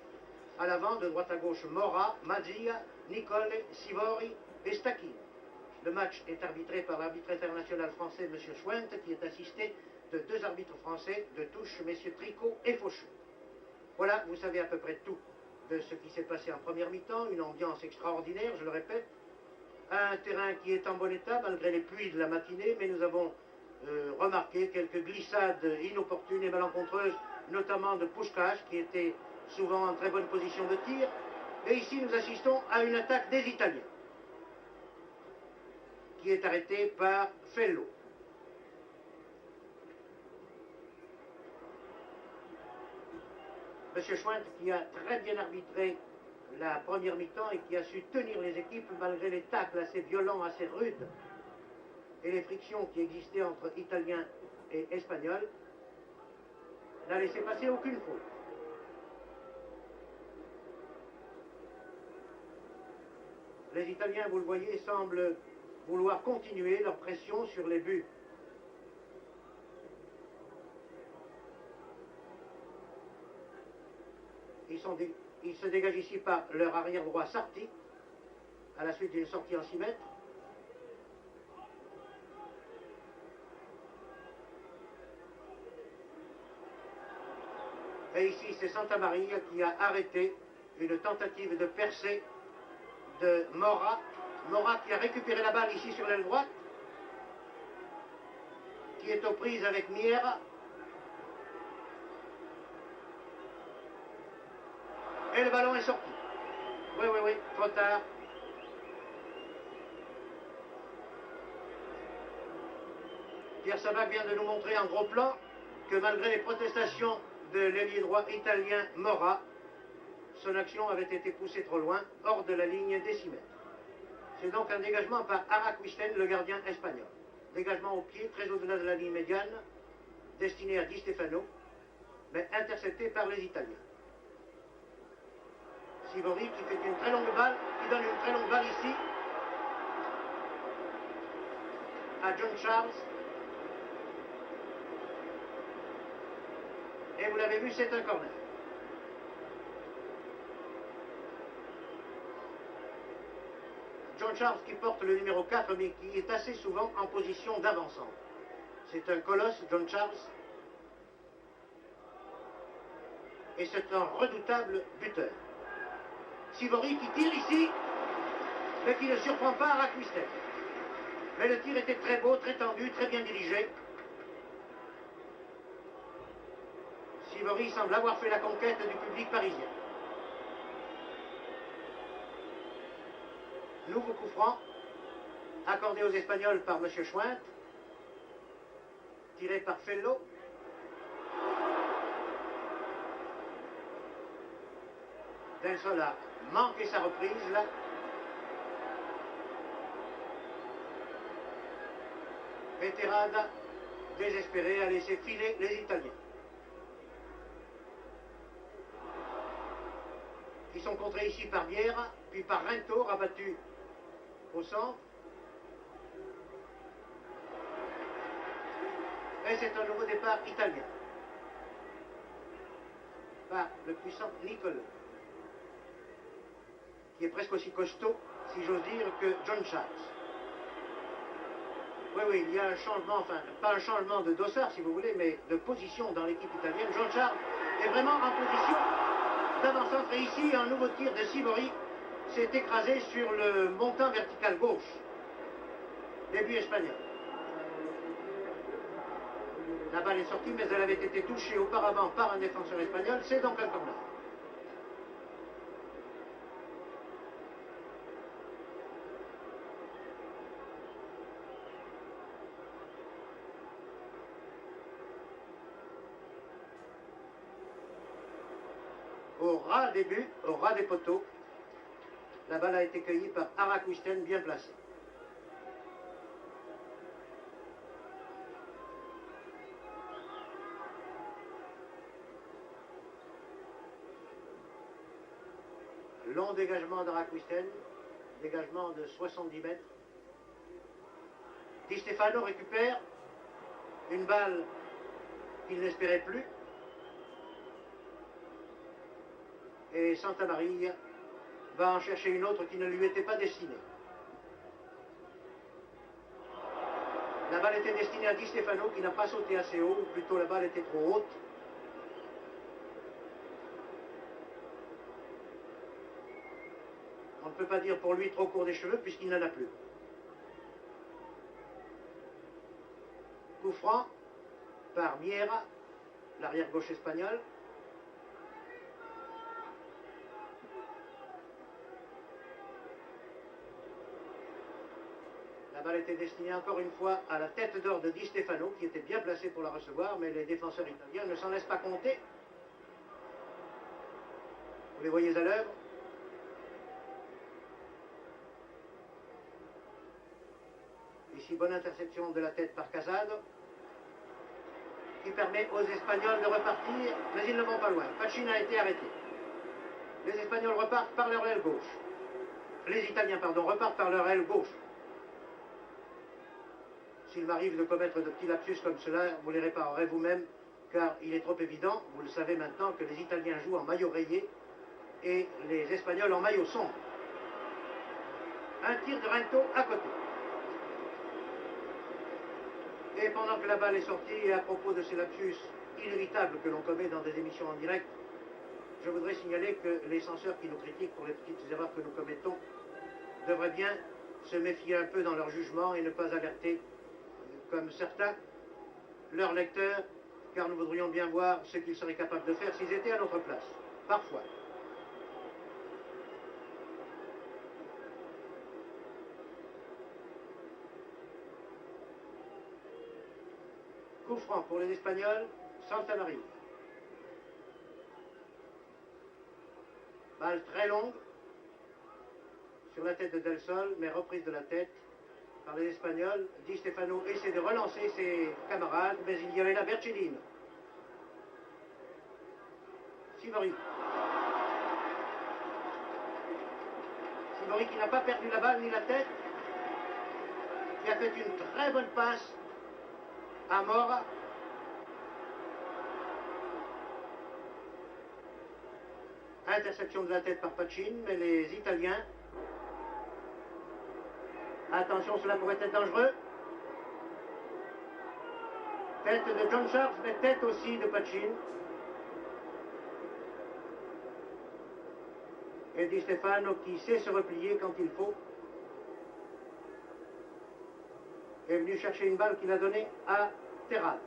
À l'avant, de droite à gauche, Mora, Mazzia, Nicole, Sivori et Stacchini. Le match est arbitré par l'arbitre international français, M. Schwent, qui est assisté de 2 arbitres français de touche, M. Tricot et Faucheux. Voilà, vous savez à peu près tout de ce qui s'est passé en première mi-temps, une ambiance extraordinaire, je le répète, un terrain qui est en bon état malgré les pluies de la matinée, mais nous avons remarqué quelques glissades inopportunes et malencontreuses, notamment de Puskas, qui était souvent en très bonne position de tir, et ici nous assistons à une attaque des Italiens, qui est arrêtée par Fello. M. Schwent, qui a très bien arbitré la première mi-temps et qui a su tenir les équipes malgré les tacles assez violents, assez rudes, et les frictions qui existaient entre Italiens et Espagnols, n'a laissé passer aucune faute. Les Italiens, vous le voyez, semblent vouloir continuer leur pression sur les buts. Ils se dégagent ici par leur arrière droit Sarti, à la suite d'une sortie en 6 mètres. Et ici, c'est Santamaria qui a arrêté une tentative de percée de Mora. Mora qui a récupéré la balle ici sur l'aile droite, qui est aux prises avec Miera. Et le ballon est sorti. Oui, trop tard. Pierre Sabac vient de nous montrer en gros plan que malgré les protestations de l'ailier droit italien Mora, son action avait été poussée trop loin, hors de la ligne des 6 mètres. C'est donc un dégagement par Arakusten, le gardien espagnol. Dégagement au pied, très au-delà de la ligne médiane, destiné à Di Stefano, mais intercepté par les Italiens. Sivori qui fait une très longue balle, qui donne une très longue balle ici à John Charles. Et vous l'avez vu, c'est un corner. John Charles qui porte le numéro 4, mais qui est assez souvent en position d'avancement. C'est un colosse, John Charles. Et c'est un redoutable buteur. Sivori qui tire ici, mais qui ne surprend pas Arakusten. Mais le tir était très beau, très tendu, très bien dirigé. Sivori semble avoir fait la conquête du public parisien. Nouveau coup franc, accordé aux Espagnols par M. Schwent, tiré par Fello. Del Sol a manqué sa reprise là. Et Terrada, désespéré, a laissé filer les Italiens, qui sont contrés ici par Miera, puis par Rento, rabattu au centre. Et c'est un nouveau départ italien par le puissant Nicole, qui est presque aussi costaud, si j'ose dire, que John Charles. Oui, oui, il y a un changement, enfin, pas un changement de dossard, si vous voulez, mais de position dans l'équipe italienne. Jean Charles est vraiment en position d'avant-centre. Et ici, un nouveau tir de Sivori s'est écrasé sur le montant vertical gauche. Début espagnol. La balle est sortie, mais elle avait été touchée auparavant par un défenseur espagnol. C'est donc un corner. Au ras des buts, au ras des poteaux, la balle a été cueillie par Araquisten, bien placé. Long dégagement d'Araquisten, dégagement de 70 mètres. Di Stefano récupère une balle qu'il n'espérait plus. Et Santa Maria va en chercher une autre qui ne lui était pas destinée. La balle était destinée à Di Stefano qui n'a pas sauté assez haut, ou plutôt la balle était trop haute. On ne peut pas dire pour lui trop court des cheveux puisqu'il n'en a plus. Coup franc par Miera, l'arrière gauche espagnol. La balle était destinée encore une fois à la tête d'or de Di Stefano qui était bien placé pour la recevoir, mais les défenseurs italiens ne s'en laissent pas compter. Vous les voyez à l'œuvre. Ici, bonne interception de la tête par Casado, qui permet aux Espagnols de repartir, mais ils ne vont pas loin. Pachin a été arrêté. Les Espagnols repartent par leur aile gauche. Les Italiens, pardon, repartent par leur aile gauche. S'il m'arrive de commettre de petits lapsus comme cela, vous les réparerez vous-même, car il est trop évident, vous le savez maintenant, que les Italiens jouent en maillot rayé et les Espagnols en maillot sombre. Un tir de Rento à côté. Et pendant que la balle est sortie, et à propos de ces lapsus inévitables que l'on commet dans des émissions en direct, je voudrais signaler que les censeurs qui nous critiquent pour les petites erreurs que nous commettons devraient bien se méfier un peu dans leur jugement et ne pas alerter, comme certains, leurs lecteurs, car nous voudrions bien voir ce qu'ils seraient capables de faire s'ils étaient à notre place, parfois. Coup franc pour les Espagnols, Santa Maria. Balle très longue sur la tête de Del Sol, mais reprise de la tête par les Espagnols. Di Stefano essaie de relancer ses camarades, mais il y avait là Bercellino. Sivori. Sivori qui n'a pas perdu la balle ni la tête, qui a fait une très bonne passe à Mora. Interception de la tête par Pachin, mais les Italiens, attention, cela pourrait être dangereux. Tête de John Charles, mais tête aussi de Pachin. Et Di Stefano qui sait se replier quand il faut, est venu chercher une balle qu'il a donnée à Terrat.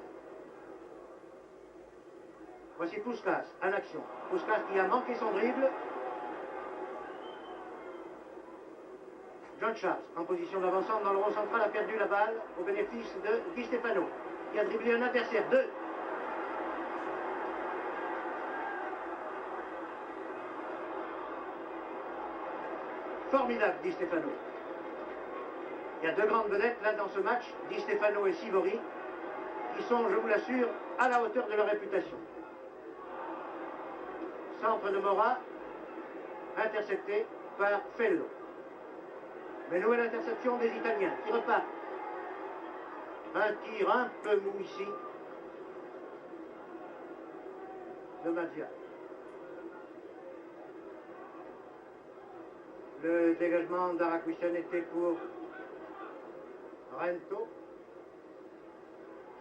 Voici Puskas en action. Puskas qui a manqué son dribble. John Charles en position d'avancement dans le rond central a perdu la balle au bénéfice de Di Stefano qui a dribblé un adversaire. 2. Formidable Di Stefano. Il y a deux grandes vedettes là dans ce match, Di Stefano et Sivori, qui sont, je vous l'assure, à la hauteur de leur réputation. Centre de Mora, intercepté par Fello. Mais nouvelle interception des Italiens qui repartent. Un tir un peu mou ici de Mazia. Le dégagement d'Araquisten était pour Rento.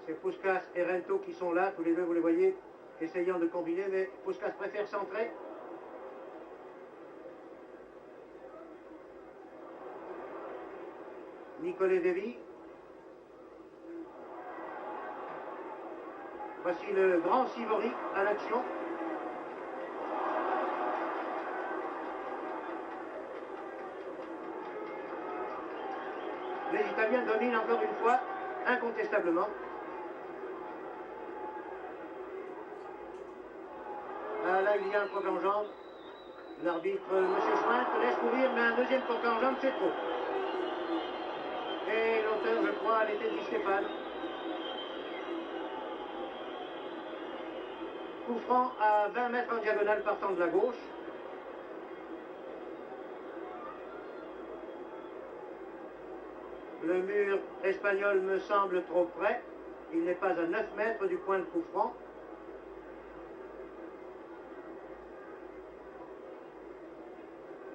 C'est Puskas et Rento qui sont là, tous les deux, vous les voyez, essayant de combiner, mais Puskas préfère centrer. Nicolas Davy. Voici le grand Sivori à l'action. Les Italiens dominent encore une fois, incontestablement. Ah, là, il y a un croc en jambe. L'arbitre, M. Schwint, laisse courir, mais un deuxième croc en jambe, c'est trop. Et l'auteur, je crois, l'était Di Stéphane. Coup franc à 20 mètres en diagonale partant de la gauche. Le mur espagnol me semble trop près. Il n'est pas à 9 mètres du point de coup franc.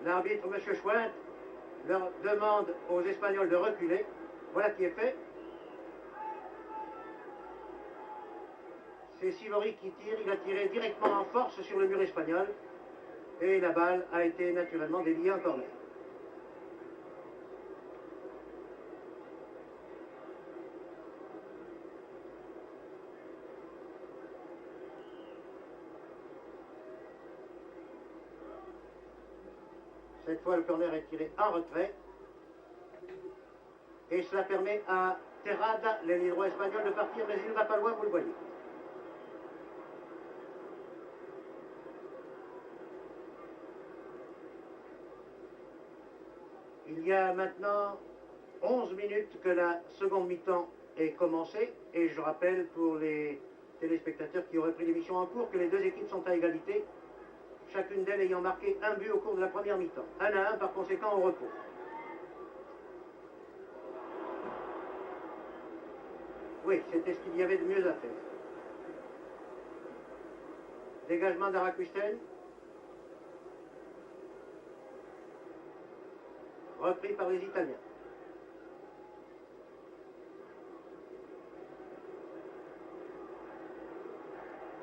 L'arbitre, M. Schwint, leur demande aux Espagnols de reculer. Voilà qui est fait. C'est Sivori qui tire. Il a tiré directement en force sur le mur espagnol. Et la balle a été naturellement déviée en corner. Cette fois, le corner est tiré en retrait. Et cela permet à Terrada, l'ailier droit espagnol, de partir, mais il ne va pas loin, vous le voyez. Il y a maintenant 11 minutes que la seconde mi-temps est commencée. Et je rappelle pour les téléspectateurs qui auraient pris l'émission en cours que les deux équipes sont à égalité, chacune d'elles ayant marqué un but au cours de la première mi-temps. 1-1 par conséquent au repos. Oui, c'était ce qu'il y avait de mieux à faire. Dégagement d'Arakusten. Repris par les Italiens.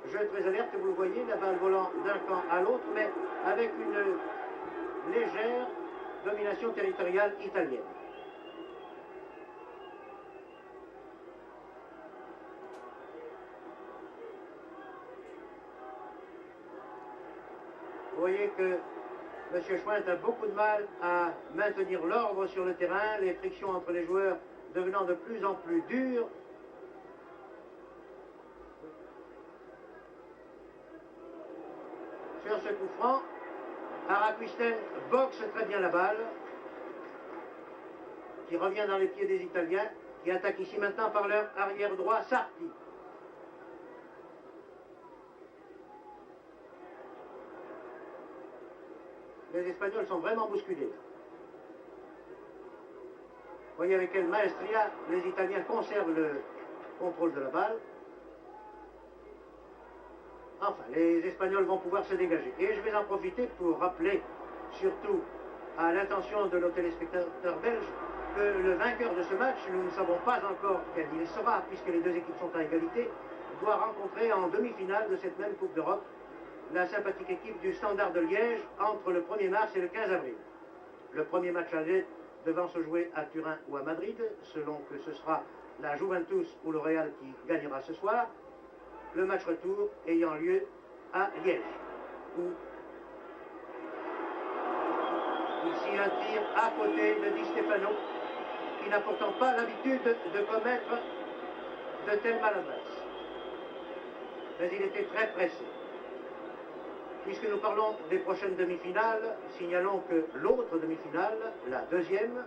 Jeu très alerte, vous le voyez, la balle volant d'un camp à l'autre, mais avec une légère domination territoriale italienne. Vous voyez que M. Schwint a beaucoup de mal à maintenir l'ordre sur le terrain, les frictions entre les joueurs devenant de plus en plus dures. Sur ce coup franc, Arakusten boxe très bien la balle, qui revient dans les pieds des Italiens, qui attaquent ici maintenant par leur arrière droit, Sarti. Les Espagnols sont vraiment bousculés. Vous voyez avec quelle maestria les Italiens conservent le contrôle de la balle. Enfin, les Espagnols vont pouvoir se dégager. Et je vais en profiter pour rappeler, surtout à l'intention de nos téléspectateurs belges, que le vainqueur de ce match, nous ne savons pas encore quel il sera, puisque les deux équipes sont à égalité, doit rencontrer en demi-finale de cette même Coupe d'Europe la sympathique équipe du Standard de Liège entre le 1er mars et le 15 avril. Le premier match aller devant se jouer à Turin ou à Madrid, selon que ce sera la Juventus ou le Real qui gagnera ce soir. Le match retour ayant lieu à Liège, où ici un tir à côté de Di Stefano, qui n'a pourtant pas l'habitude de commettre de telles maladresses. Mais il était très pressé. Puisque nous parlons des prochaines demi-finales, signalons que l'autre demi-finale, la deuxième,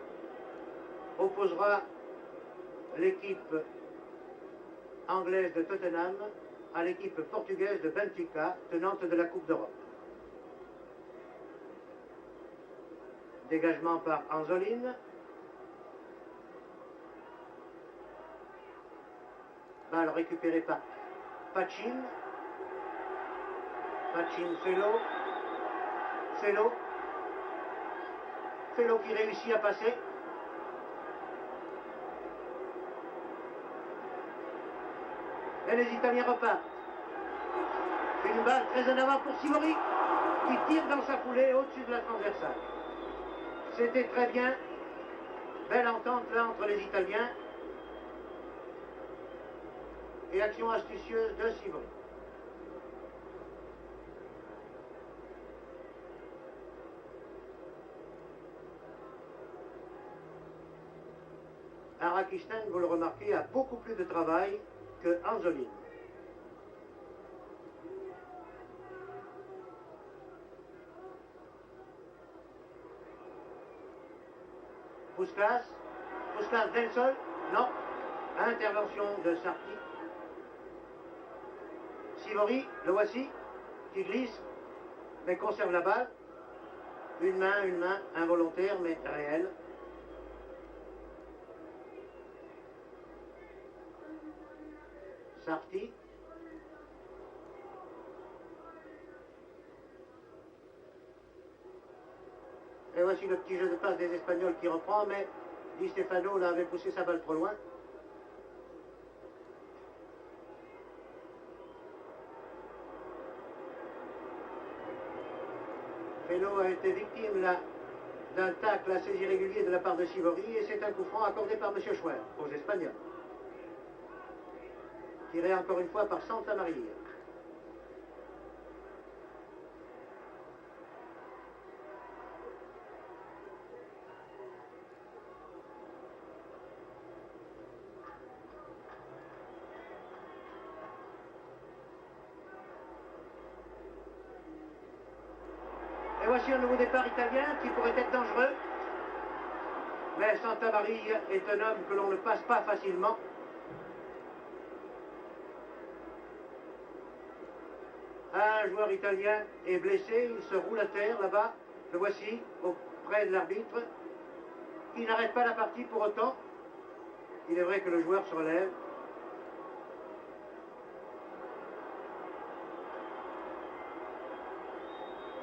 opposera l'équipe anglaise de Tottenham à l'équipe portugaise de Benfica, tenante de la Coupe d'Europe. Dégagement par Anzoline. Balle récupérée par Pachin. Pachin, Fellow qui réussit à passer. Et les Italiens repartent. Une balle très en avant pour Sivori, qui tire dans sa foulée au-dessus de la transversale. C'était très bien. Belle entente là entre les Italiens. Et action astucieuse de Sivori. Arakistan, vous le remarquez, a beaucoup plus de travail que Anzoline. Puskas Del Sol, non. Intervention de Sarti. Sivori, le voici, qui glisse, mais conserve la balle. Une main involontaire, mais réelle. Sarti. Et voici le petit jeu de passe des Espagnols qui reprend, mais Di Stefano là avait poussé sa balle trop loin. Felo a été victime là d'un tacle assez irrégulier de la part de Sivori et c'est un coup franc accordé par M. Schwer aux Espagnols. Tiré encore une fois par Santa Maria. Et voici un nouveau départ italien qui pourrait être dangereux. Mais Santa Maria est un homme que l'on ne passe pas facilement. Un joueur italien est blessé, il se roule à terre là-bas. Le voici auprès de l'arbitre, qui n'arrête pas la partie pour autant. Il est vrai que le joueur se relève.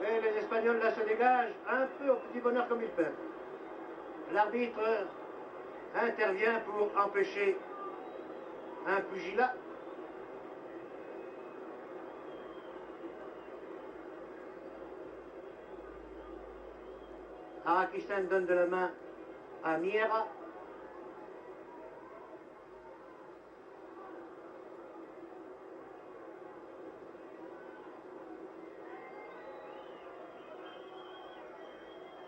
Et les Espagnols là se dégagent un peu au petit bonheur comme ils peuvent. L'arbitre intervient pour empêcher un pugilat. Arakistan donne de la main à Miera.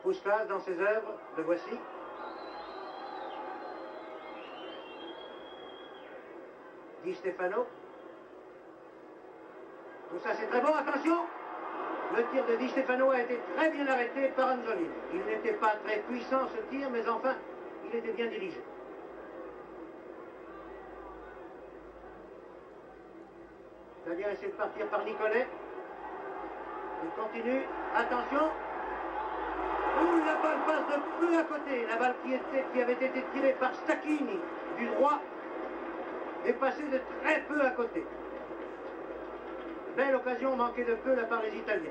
Puskas dans ses œuvres, le voici. Di Stefano. Tout ça c'est très bon, attention! Le tir de Di Stefano a été très bien arrêté par Anzoline. Il n'était pas très puissant ce tir, mais enfin, il était bien dirigé. L'Italien essaie de partir par Nicolet. Il continue. Attention! Ouh, la balle passe de peu à côté. La balle qui avait été tirée par Stacchini du droit est passée de très peu à côté. Belle occasion manquée de peu là par les Italiens.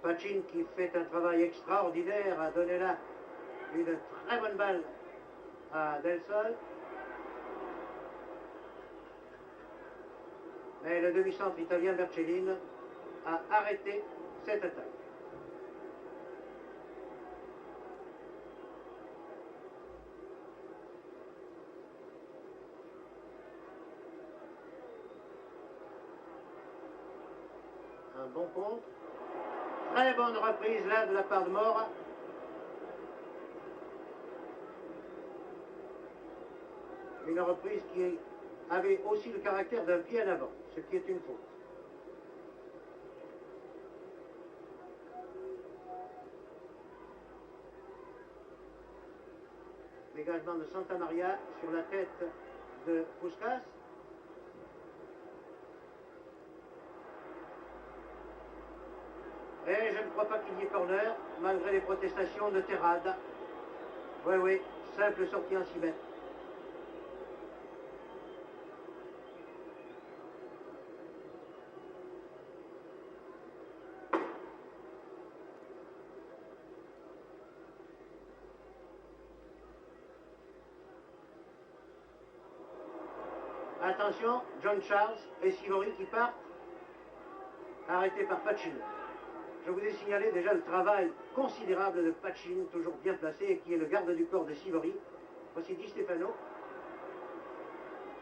Pacin qui fait un travail extraordinaire a donné là une très bonne balle à Del Sol. Mais le demi-centre italien Bercellin a arrêté cette attaque. Un bon contre. Très bonne reprise là de la part de Mora. Une reprise qui avait aussi le caractère d'un pied en avant, ce qui est une faute. Dégagement de Santa Maria sur la tête de Puskas. Et je ne crois pas qu'il y ait corner, malgré les protestations de Terrade. Oui, Simple sortie en 6 mètres. Attention, John Charles et Sivori qui partent, arrêtés par Pachin. Je vous ai signalé déjà le travail considérable de Pachin, toujours bien placé, et qui est le garde du corps de Sivori. Voici Di Stefano,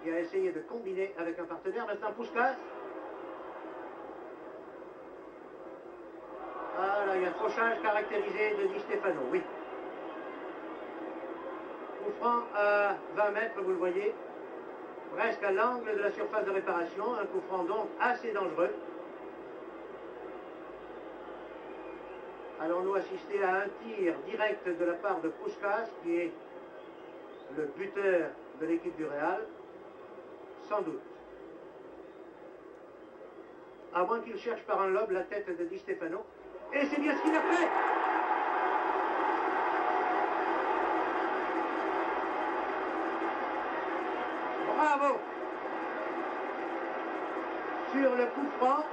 qui a essayé de combiner avec un partenaire. Maintenant, Puskas. Ah là, il y a un fauchage caractérisé de Di Stefano, oui. Coup franc à 20 mètres, vous le voyez, presque à l'angle de la surface de réparation. Un coup franc donc assez dangereux. Allons-nous assister à un tir direct de la part de Puskas, qui est le buteur de l'équipe du Real? Sans doute. À moins qu'il cherche par un lob la tête de Di Stefano. Et c'est bien ce qu'il a fait! Bravo! Sur le coup franc,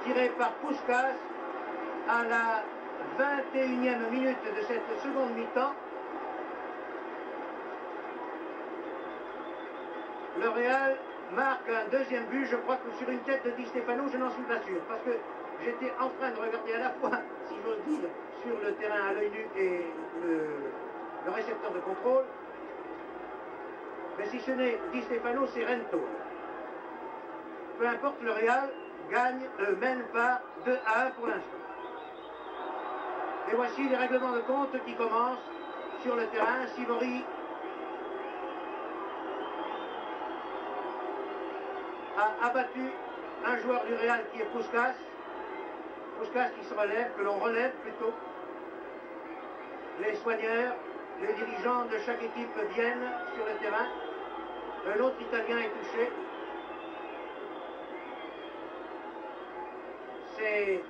tiré par Puskas, à la 21e minute de cette seconde mi-temps, le Real marque un deuxième but, je crois que sur une tête de Di Stefano, je n'en suis pas sûr, parce que j'étais en train de regarder à la fois, si j'ose dire, sur le terrain à l'œil nu et le récepteur de contrôle. Mais si ce n'est Di Stefano, c'est Rento. Peu importe, le Real mène par 2-1 pour l'instant. Et voici les règlements de compte qui commencent sur le terrain. Sivori a abattu un joueur du Real qui est Puskas. Puskas qui se relève, que l'on relève plutôt. Les soigneurs, les dirigeants de chaque équipe viennent sur le terrain. Un autre Italien est touché. C'est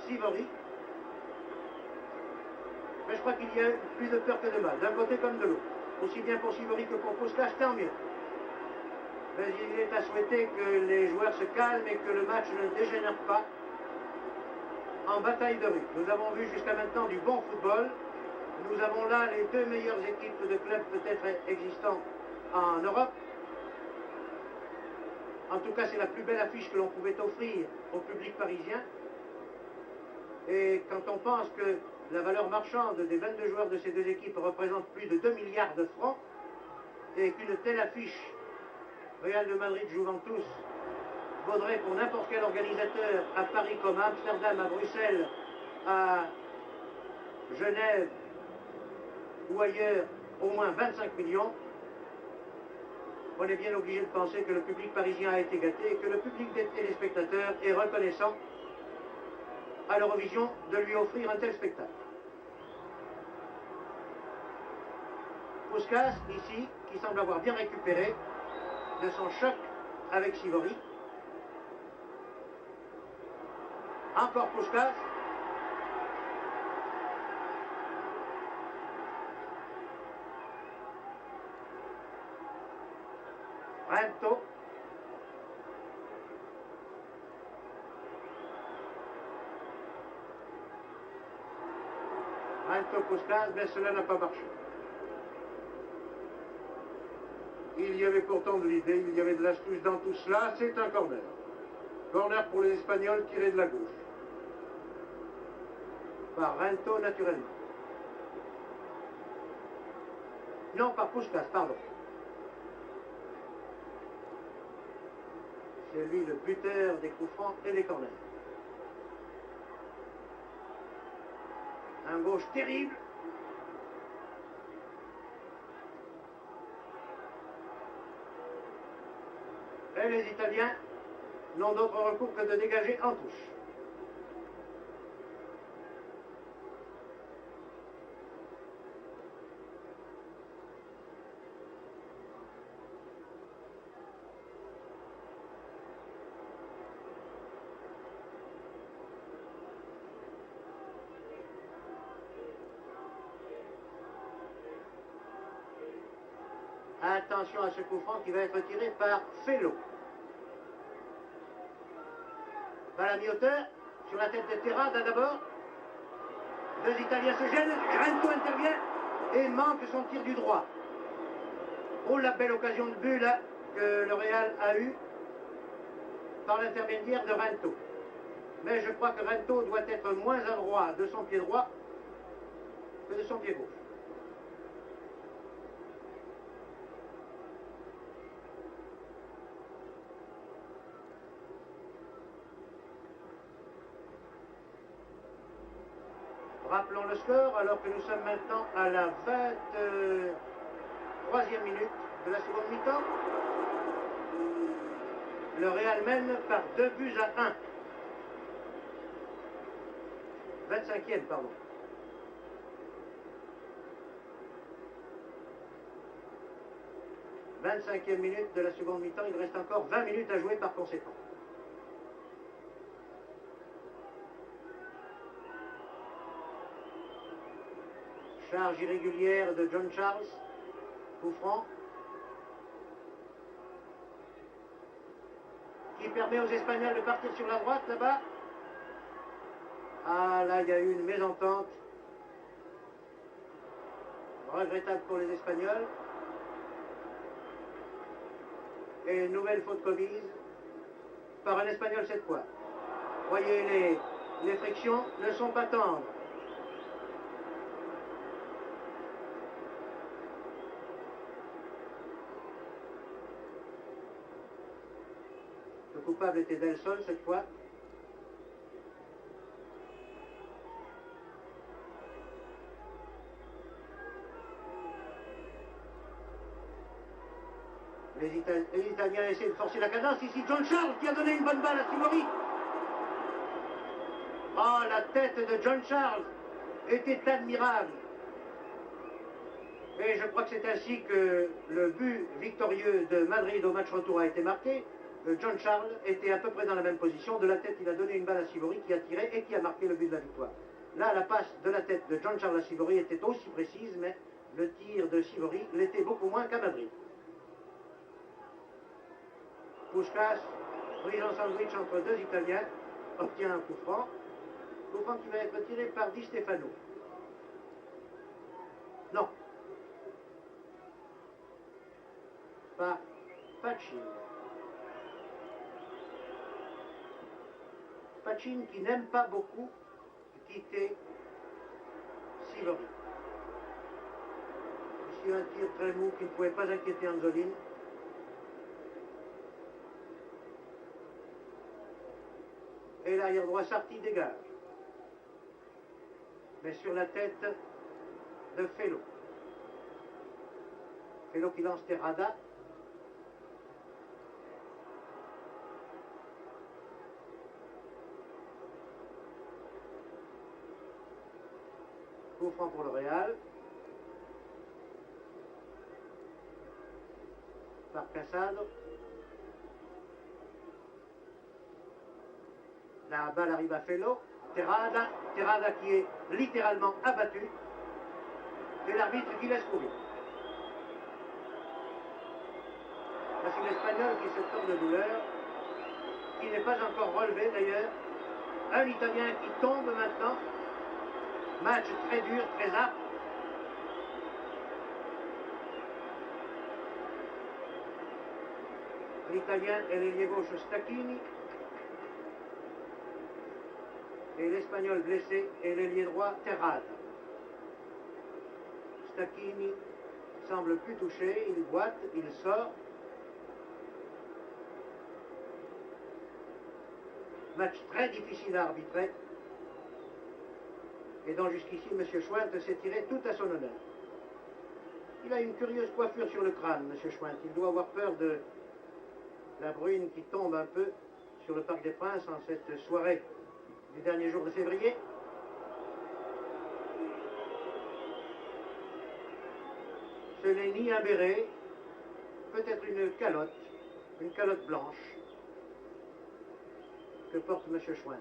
Sivori. Mais je crois qu'il y a plus de peur que de mal, d'un côté comme de l'autre. Aussi bien pour Sivori que pour Puskas, tant mieux. Mais il est à souhaiter que les joueurs se calment et que le match ne dégénère pas en bataille de rue. Nous avons vu jusqu'à maintenant du bon football. Nous avons là les deux meilleures équipes de clubs peut-être existants en Europe. En tout cas, c'est la plus belle affiche que l'on pouvait offrir au public parisien. Et quand on pense que la valeur marchande des 22 joueurs de ces deux équipes représente plus de 2 milliards de francs, et qu'une telle affiche, Real de Madrid-Juventus, vaudrait pour n'importe quel organisateur à Paris comme à Amsterdam, à Bruxelles, à Genève ou ailleurs, au moins 25 millions, on est bien obligé de penser que le public parisien a été gâté et que le public des téléspectateurs est reconnaissant à l'Eurovision de lui offrir un tel spectacle. Puskas, ici, qui semble avoir bien récupéré de son choc avec Sivori. Encore Puskas. Rento. Rento Puskas, mais cela n'a pas marché. Il y avait pourtant de l'idée, il y avait de l'astuce dans tout cela. C'est un corner. Corner pour les Espagnols tiré de la gauche. Par Rento, naturellement. Non, par Puskas, pardon. C'est lui le buteur des coups francs et des corners. Un gauche terrible. Et les Italiens n'ont d'autre recours que de dégager en touche. Attention à ce coup franc qui va être tiré par Felo. Balle à mi-hauteur, sur la tête de Terrada d'abord. Deux Italiens se gênent, Rento intervient et manque son tir du droit. Oh, la belle occasion de but là que le Real a eue par l'intermédiaire de Rento. Mais je crois que Rento doit être moins adroit de son pied droit que de son pied gauche. Rappelons le score alors que nous sommes maintenant à la 23e minute de la seconde mi-temps. Le Real mène par 2-1. 25e, pardon. « 25e minute de la seconde mi-temps. Il reste encore 20 minutes à jouer par conséquent. Charge irrégulière de John Charles. Coup franc. Qui permet aux Espagnols de partir sur la droite là-bas. Ah là, il y a eu une mésentente. Regrettable pour les Espagnols. Et une nouvelle faute commise par un Espagnol cette fois. Voyez, les frictions ne sont pas tendres. Le coupable était Del Sol cette fois. Les Italiens essaient de forcer la cadence. Ici, John Charles qui a donné une bonne balle à Sivori. Oh, la tête de John Charles était admirable. Et je crois que c'est ainsi que le but victorieux de Madrid au match retour a été marqué. John Charles était à peu près dans la même position. De la tête, il a donné une balle à Sivori qui a tiré et qui a marqué le but de la victoire. Là, la passe de la tête de John Charles à Sivori était aussi précise, mais le tir de Sivori l'était beaucoup moins qu'à Madrid. Puskás, prise en sandwich entre deux Italiens, obtient un coup franc. Coup franc qui va être tiré par Di Stefano. Non. Par Pachin. Pachin qui n'aime pas beaucoup quitter Sivori. Ici un tir très mou qui ne pouvait pas inquiéter Anzolin. Et l'arrière droit Sarti dégage. Mais sur la tête de Felo. Felo qui lance Terrada. Coup franc pour le Real. Par Casado. La balle arrive à Felo. Terrada qui est littéralement abattu. Et l'arbitre qui laisse courir. Là, c'est l'Espagnol qui se tord de douleur. Qui n'est pas encore relevé d'ailleurs. Un Italien qui tombe maintenant. Match très dur, très âpre. L'Italien est l'ailier gauche Stacchini. Et l'Espagnol blessé est l'ailier droit Terrada. Stacchini semble plus touché, il boite, il sort. Match très difficile à arbitrer. Et dont jusqu'ici, M. Schwint s'est tiré tout à son honneur. Il a une curieuse coiffure sur le crâne, M. Schwint. Il doit avoir peur de la bruine qui tombe un peu sur le Parc des Princes en cette soirée du dernier jour de février. Ce n'est ni un béret, peut-être une calotte blanche que porte M. Schwint.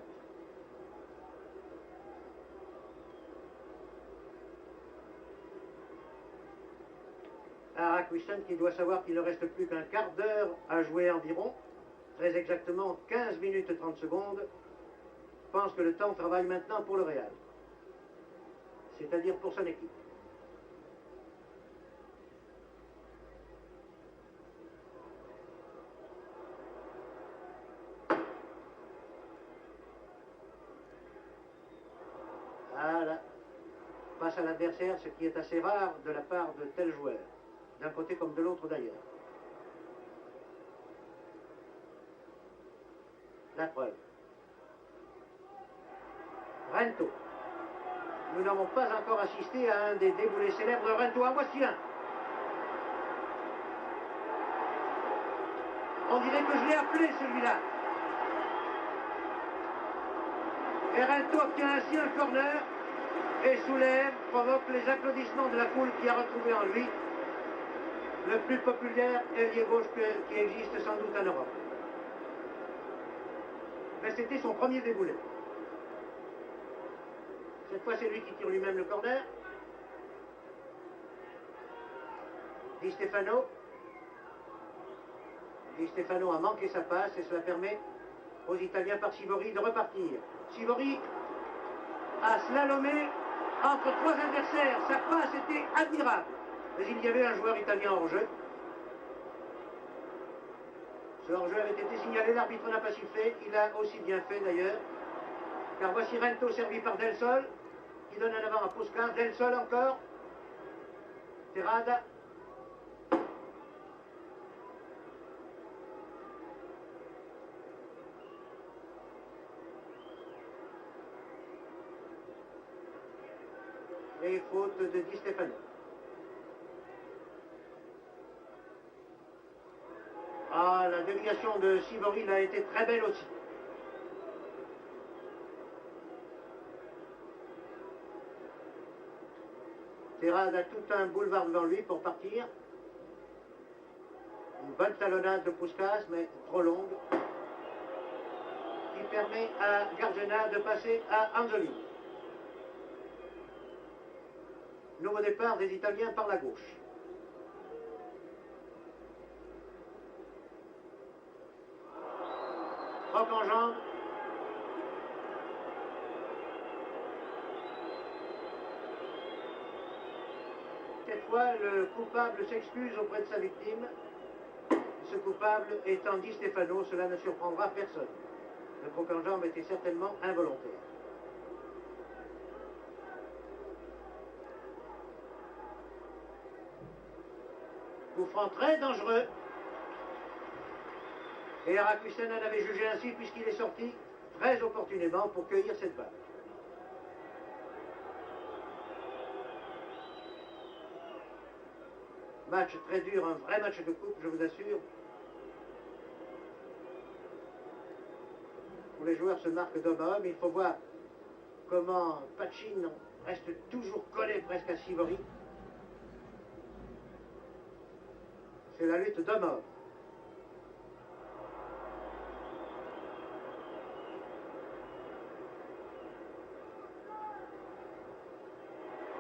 à Rakusten qui doit savoir qu'il ne reste plus qu'un quart d'heure à jouer environ, très exactement 15 minutes et 30 secondes. Je pense que le temps travaille maintenant pour le Real, c'est-à-dire pour son équipe. Voilà, face à l'adversaire, ce qui est assez rare de la part de tels joueurs, d'un côté comme de l'autre d'ailleurs. La preuve. Rento. Nous n'avons pas encore assisté à un des déboulés célèbres de Rento. En voici un. On dirait que je l'ai appelé celui-là. Et Rento obtient ainsi un corner et soulève, provoque les applaudissements de la foule qui a retrouvé en lui le plus populaire ailier gauche qui existe sans doute en Europe. Mais c'était son premier déboulé. Cette fois, c'est lui qui tire lui-même le corner. Di Stefano. Di Stefano a manqué sa passe et cela permet aux Italiens par Sivori de repartir. Sivori a slalomé entre trois adversaires. Sa passe était admirable. Mais il y avait un joueur italien hors jeu. Ce hors-jeu avait été signalé, l'arbitre n'a pas sifflé. Il a aussi bien fait d'ailleurs. Car voici Rento servi par Del Sol, qui donne un avant à Puskas. Del Sol encore. Terrada. Et faute de Di Stefano. Ah, la déviation de Sivori a été très belle aussi. Terrade a tout un boulevard devant lui pour partir. Une bonne talonnade de Puskas, mais trop longue, qui permet à Gargena de passer à Anzolini. Nouveau départ des Italiens par la gauche. Rock en jambe. Cette fois, le coupable s'excuse auprès de sa victime. Ce coupable étant Di Stefano, cela ne surprendra personne. Le croc en jambe était certainement involontaire. Coup franc très dangereux. Et Rakusten en avait jugé ainsi puisqu'il est sorti très opportunément pour cueillir cette balle. Match très dur, un vrai match de coupe, je vous assure. Où les joueurs se marquent d'homme à homme. Il faut voir comment Pachin reste toujours collé presque à Sivori. C'est la lutte d'homme à homme.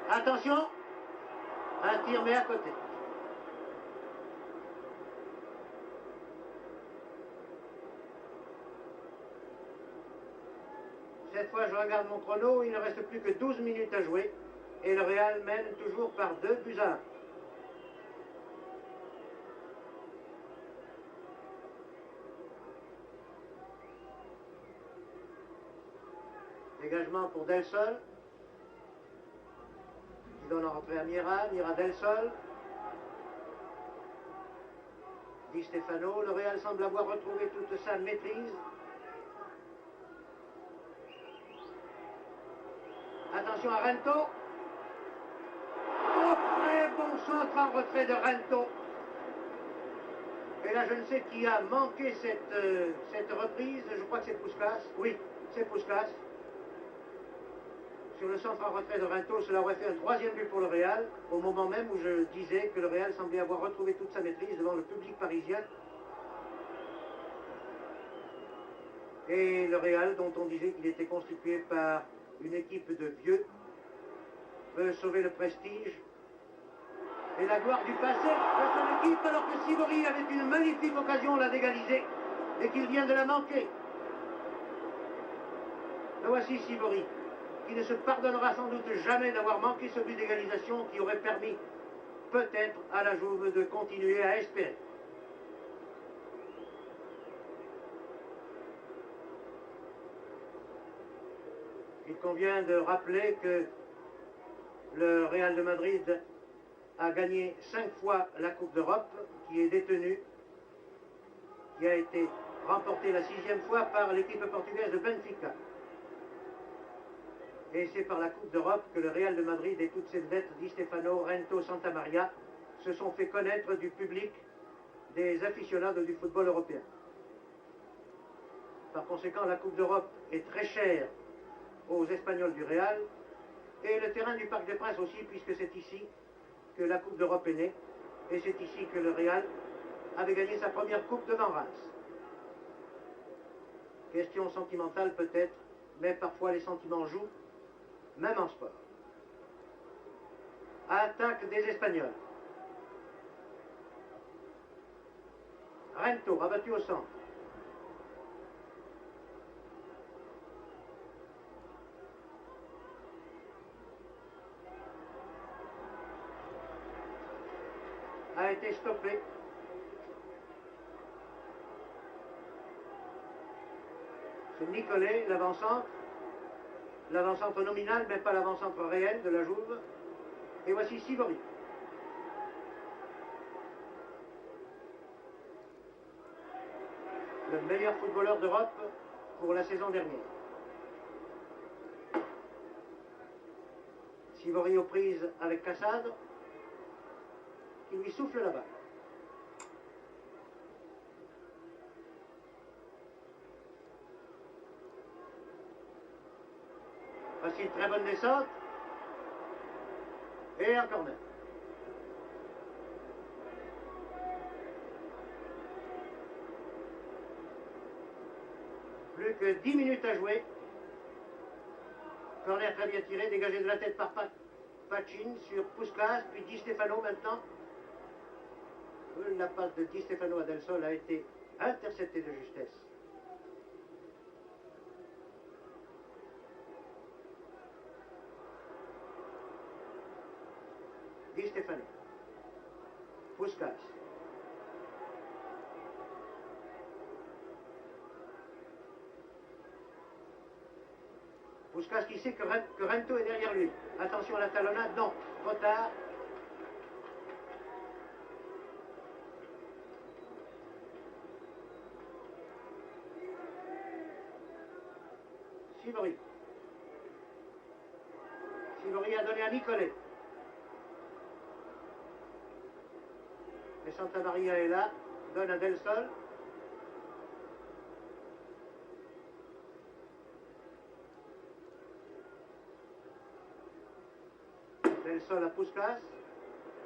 Attention, un tir mais à côté. Cette fois, je regarde mon chrono, il ne reste plus que 12 minutes à jouer et le Real mène toujours par 2-1. Dégagement pour Del Sol. Qui donne en rentrée à Mira. Mira Del Sol. Di Stefano. Le Real semble avoir retrouvé toute sa maîtrise. Attention à Rento. Oh, très bon centre en retrait de Rento. Et là, je ne sais qui a manqué cette reprise. Je crois que c'est Puskas. Oui, c'est Puskas. Sur le centre en retrait de Rento, cela aurait fait un troisième but pour le Real, au moment même où je disais que le Real semblait avoir retrouvé toute sa maîtrise devant le public parisien. Et le Real, dont on disait qu'il était constitué par une équipe de vieux, peut sauver le prestige et la gloire du passé de son équipe, alors que Sivori avait une magnifique occasion là d'égaliser et qu'il vient de la manquer. Le voici Sivori, qui ne se pardonnera sans doute jamais d'avoir manqué ce but d'égalisation qui aurait permis peut-être à la Juve de continuer à espérer. Il convient de rappeler que le Real de Madrid a gagné 5 fois la Coupe d'Europe, qui est détenue, qui a été remportée la 6e fois par l'équipe portugaise de Benfica. Et c'est par la Coupe d'Europe que le Real de Madrid et toutes ses vedettes, Di Stefano, Rento, Santa Maria, se sont fait connaître du public des aficionados du football européen. Par conséquent, la Coupe d'Europe est très chère aux Espagnols du Real, et le terrain du Parc des Princes aussi, puisque c'est ici que la Coupe d'Europe est née, et c'est ici que le Real avait gagné sa première coupe devant Reims. Question sentimentale peut-être, mais parfois les sentiments jouent, même en sport. Attaque des Espagnols. Rento, rabattu au centre. A été stoppé. C'est Nicolet, l'avant-centre nominal, mais pas l'avant-centre réel de la Juve. Et voici Sivori. Le meilleur footballeur d'Europe pour la saison dernière. Sivori aux prises avec Cassade, qui lui souffle la balle. Voici une très bonne descente. Et un corner. Plus que 10 minutes à jouer. Corner très bien tiré, dégagé de la tête par Pachin sur Puskas, puis Di Stefano maintenant. La passe de Di Stefano à Del Sol a été interceptée de justesse. Di Stefano. Puskas. Puskas qui sait que Rento est derrière lui. Attention à la talonnade, non, trop tard. Sivori. Sivori a donné à Nicolet. Et Santa Maria est là, donne à Del Sol. Del Sol à Puskas.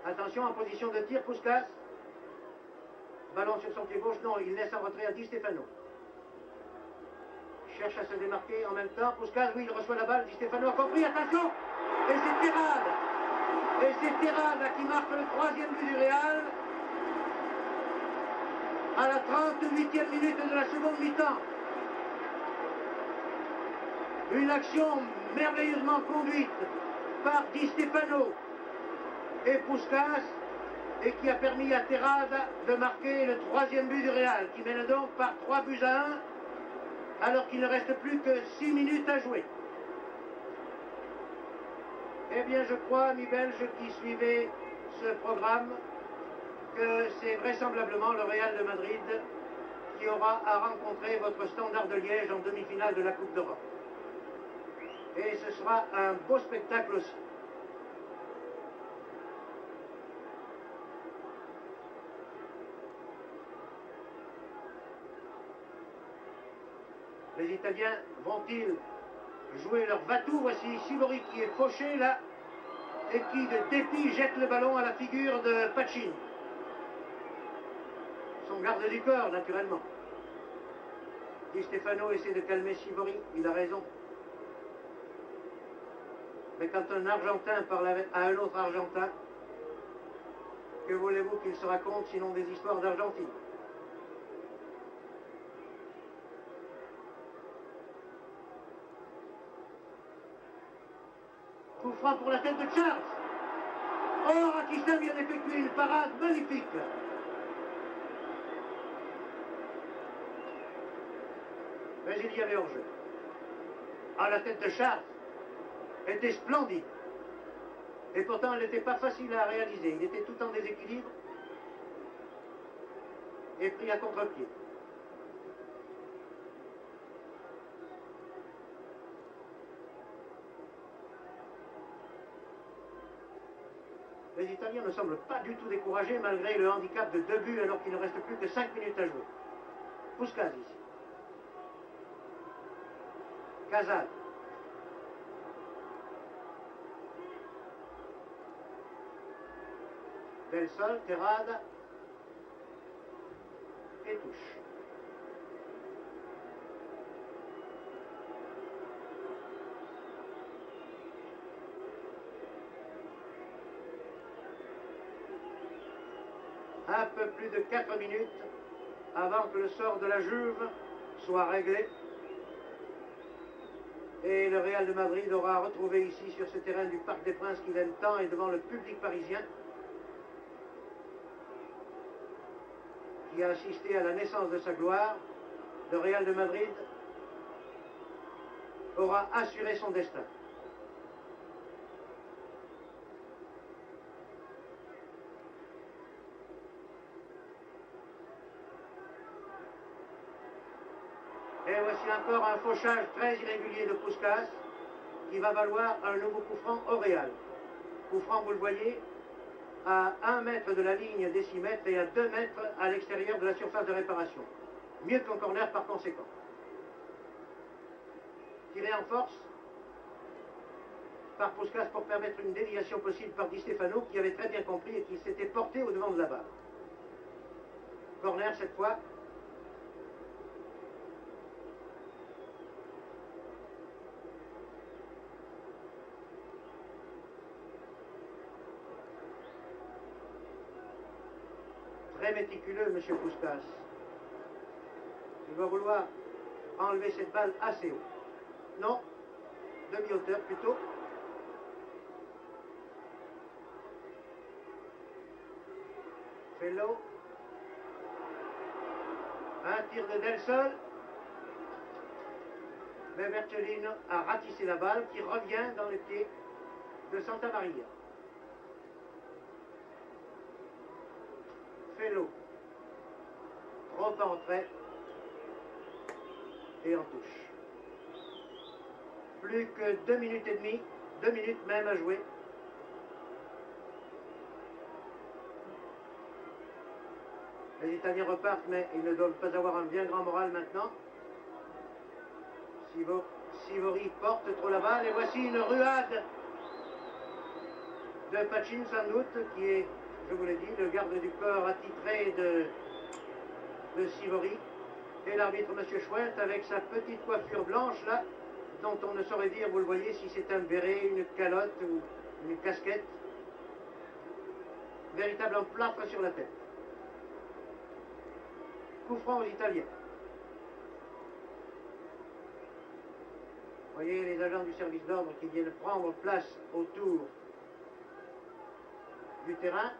Attention en position de tir, Puskas. Ballon sur son pied gauche, non, il laisse en retrait à Di Stefano. Cherche à se démarquer en même temps. Puskas, oui, il reçoit la balle. Di Stefano a compris, attention. Et c'est Terrade. Et c'est Terrade qui marque le 3e but du Real. À la 38e minute de la seconde mi-temps. Une action merveilleusement conduite par Di Stefano et Puskas et qui a permis à Terrade de marquer le 3e but du Real, qui mène donc par 3-1 alors qu'il ne reste plus que 6 minutes à jouer. Eh bien, je crois, amis belges qui suivez ce programme, que c'est vraisemblablement le Real de Madrid qui aura à rencontrer votre Standard de Liège en demi-finale de la Coupe d'Europe. Et ce sera un beau spectacle aussi. Les Italiens vont-ils jouer leur va-tout? Voici Sivori qui est fauché là et qui de dépit jette le ballon à la figure de Pachin. Son garde du corps, naturellement. Di Stefano essaie de calmer Sivori, il a raison. Mais quand un Argentin parle à un autre Argentin, Que voulez-vous qu'il se raconte sinon des histoires d'Argentine? Coup franc pour la tête de Charles. Oh, Rakistan vient d'effectuer une parade magnifique. Mais il y avait hors-jeu. Ah, la tête de Charles était splendide. Et pourtant, elle n'était pas facile à réaliser. Il était tout en déséquilibre et pris à contre-pied. Les Italiens ne semblent pas du tout découragés malgré le handicap de 2 buts alors qu'il ne reste plus que 5 minutes à jouer. Puskás ici. Casal. Del Sol, Terrada et touche. Un peu plus de 4 minutes avant que le sort de la Juve soit réglé. Et le Real de Madrid aura retrouvé ici sur ce terrain du Parc des Princes qu'il aime tant et devant le public parisien qui a assisté à la naissance de sa gloire, le Real de Madrid aura assuré son destin. Et voici encore un fauchage très irrégulier de Puskás qui va valoir un nouveau coup franc au Real. Coup franc, vous le voyez, à 1 mètre de la ligne des 6 mètres et à 2 mètres à l'extérieur de la surface de réparation. Mieux qu'un corner par conséquent. Tiré en force par Puskás pour permettre une déviation possible par Di Stefano qui avait très bien compris et qui s'était porté au devant de la barre. Corner cette fois. Très méticuleux, M. Puskás. Il va vouloir enlever cette balle assez haut. Non, demi-hauteur plutôt. Fellow. Un tir de Del Sol. Mais Bertolino a ratissé la balle qui revient dans les pieds de Santa Maria. Fellow. Trop en retrait. Et en touche. Plus que 2 minutes et demie, 2 minutes même à jouer. Les Italiens repartent, mais ils ne doivent pas avoir un bien grand moral maintenant. Sivori porte trop la balle, et voici une ruade de Pachin sans doute, qui est, je vous l'ai dit, le garde du corps attitré de Sivori. Et l'arbitre, M. Schwert, avec sa petite coiffure blanche là, dont on ne saurait dire, vous le voyez, si c'est un béret, une calotte ou une casquette. Véritable plâtre sur la tête. Coup franc aux Italiens. Vous voyez les agents du service d'ordre qui viennent prendre place autour du terrain.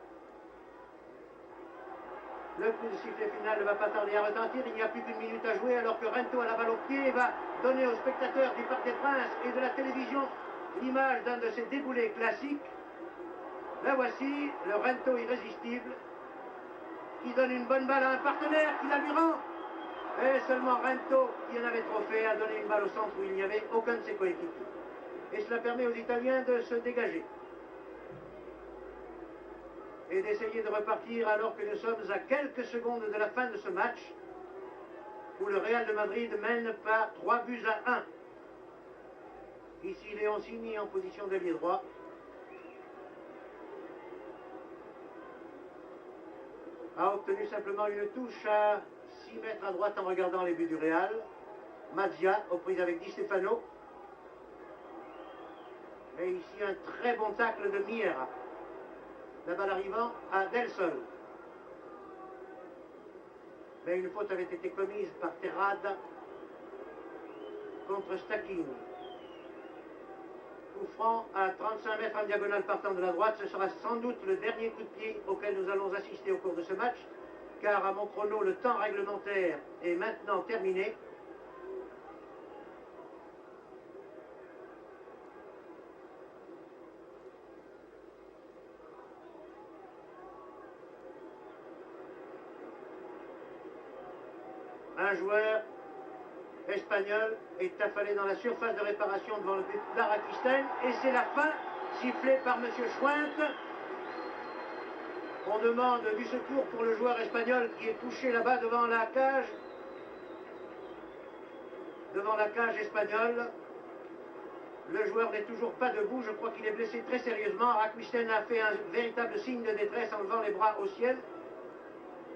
Le coup de sifflet final ne va pas tarder à retentir. Il n'y a plus qu'une minute à jouer alors que Rento a la balle au pied va donner aux spectateurs du Parc des Princes et de la télévision l'image d'un de ses déboulés classiques. Là voici le Rento irrésistible qui donne une bonne balle à un partenaire qui la lui rend. Et seulement Rento, qui en avait trop fait, a donné une balle au centre où il n'y avait aucun de ses coéquipiers. Et cela permet aux Italiens de se dégager et d'essayer de repartir alors que nous sommes à quelques secondes de la fin de ce match où le Real de Madrid mène par 3 buts à 1. Ici Leoncini en position d'ailier droit. A obtenu simplement une touche à 6 mètres à droite en regardant les buts du Real. Mazzia aux prises avec Di Stefano. Et ici un très bon tacle de Miera. la balle arrivant à Del Sol. Mais une faute avait été commise par Terrade contre Stacchini. Coup franc à 35 mètres en diagonale partant de la droite. Ce sera sans doute le dernier coup de pied auquel nous allons assister au cours de ce match, car à mon chrono, le temps réglementaire est maintenant terminé. Un joueur espagnol est affalé dans la surface de réparation devant le but d'Arakisten, et c'est la fin, sifflée par M. Schwint. On demande du secours pour le joueur espagnol qui est couché là-bas devant la cage. Devant la cage espagnole. Le joueur n'est toujours pas debout, je crois qu'il est blessé très sérieusement. Arakisten a fait un véritable signe de détresse en levant les bras au ciel.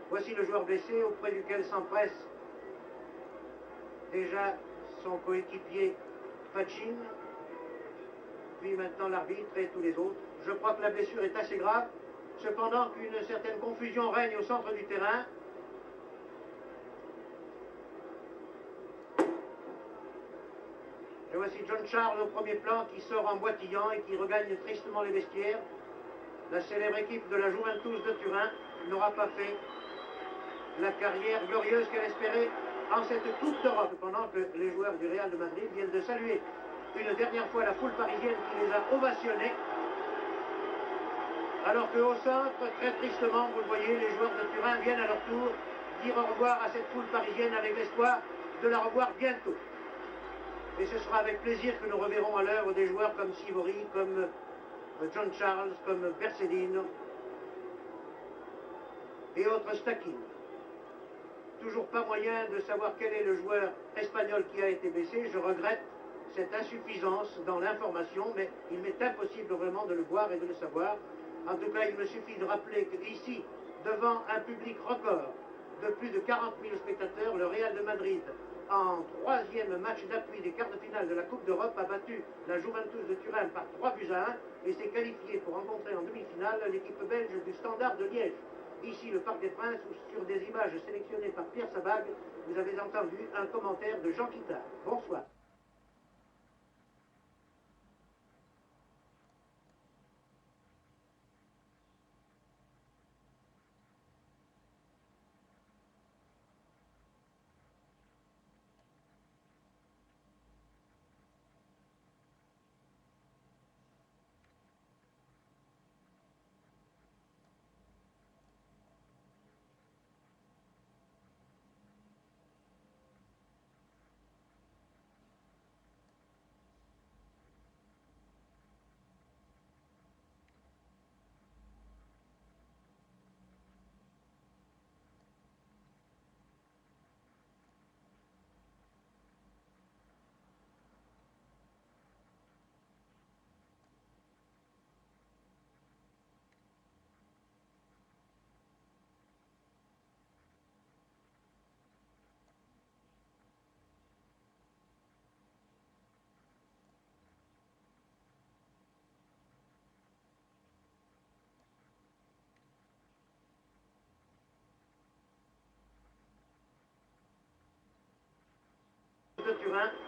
Voici le joueur blessé auprès duquel s'empresse déjà son coéquipier Fachin, puis maintenant l'arbitre et tous les autres. Je crois que la blessure est assez grave, cependant qu'une certaine confusion règne au centre du terrain. Et voici John Charles au premier plan qui sort en boitillant et qui regagne tristement les vestiaires. La célèbre équipe de la Juventus de Turin n'aura pas fait la carrière glorieuse qu'elle espérait en cette Coupe d'Europe, pendant que les joueurs du Real de Madrid viennent de saluer une dernière fois la foule parisienne qui les a ovationnés, alors qu'au centre, très tristement, vous le voyez, les joueurs de Turin viennent à leur tour dire au revoir à cette foule parisienne avec l'espoir de la revoir bientôt. Et ce sera avec plaisir que nous reverrons à l'œuvre des joueurs comme Sivori, comme John Charles, comme Bercedino et autres Stacchini. Toujours pas moyen de savoir quel est le joueur espagnol qui a été blessé. Je regrette cette insuffisance dans l'information, mais il m'est impossible vraiment de le voir et de le savoir. En tout cas, il me suffit de rappeler qu'ici, devant un public record de plus de 40 000 spectateurs, le Real de Madrid, en troisième match d'appui des quarts de finale de la Coupe d'Europe, a battu la Juventus de Turin par 3-1 et s'est qualifié pour rencontrer en demi-finale l'équipe belge du Standard de Liège. Ici, le Parc des Princes, où sur des images sélectionnées par Pierre Sabag, vous avez entendu un commentaire de Jean Quittard. Bonsoir. De Turin.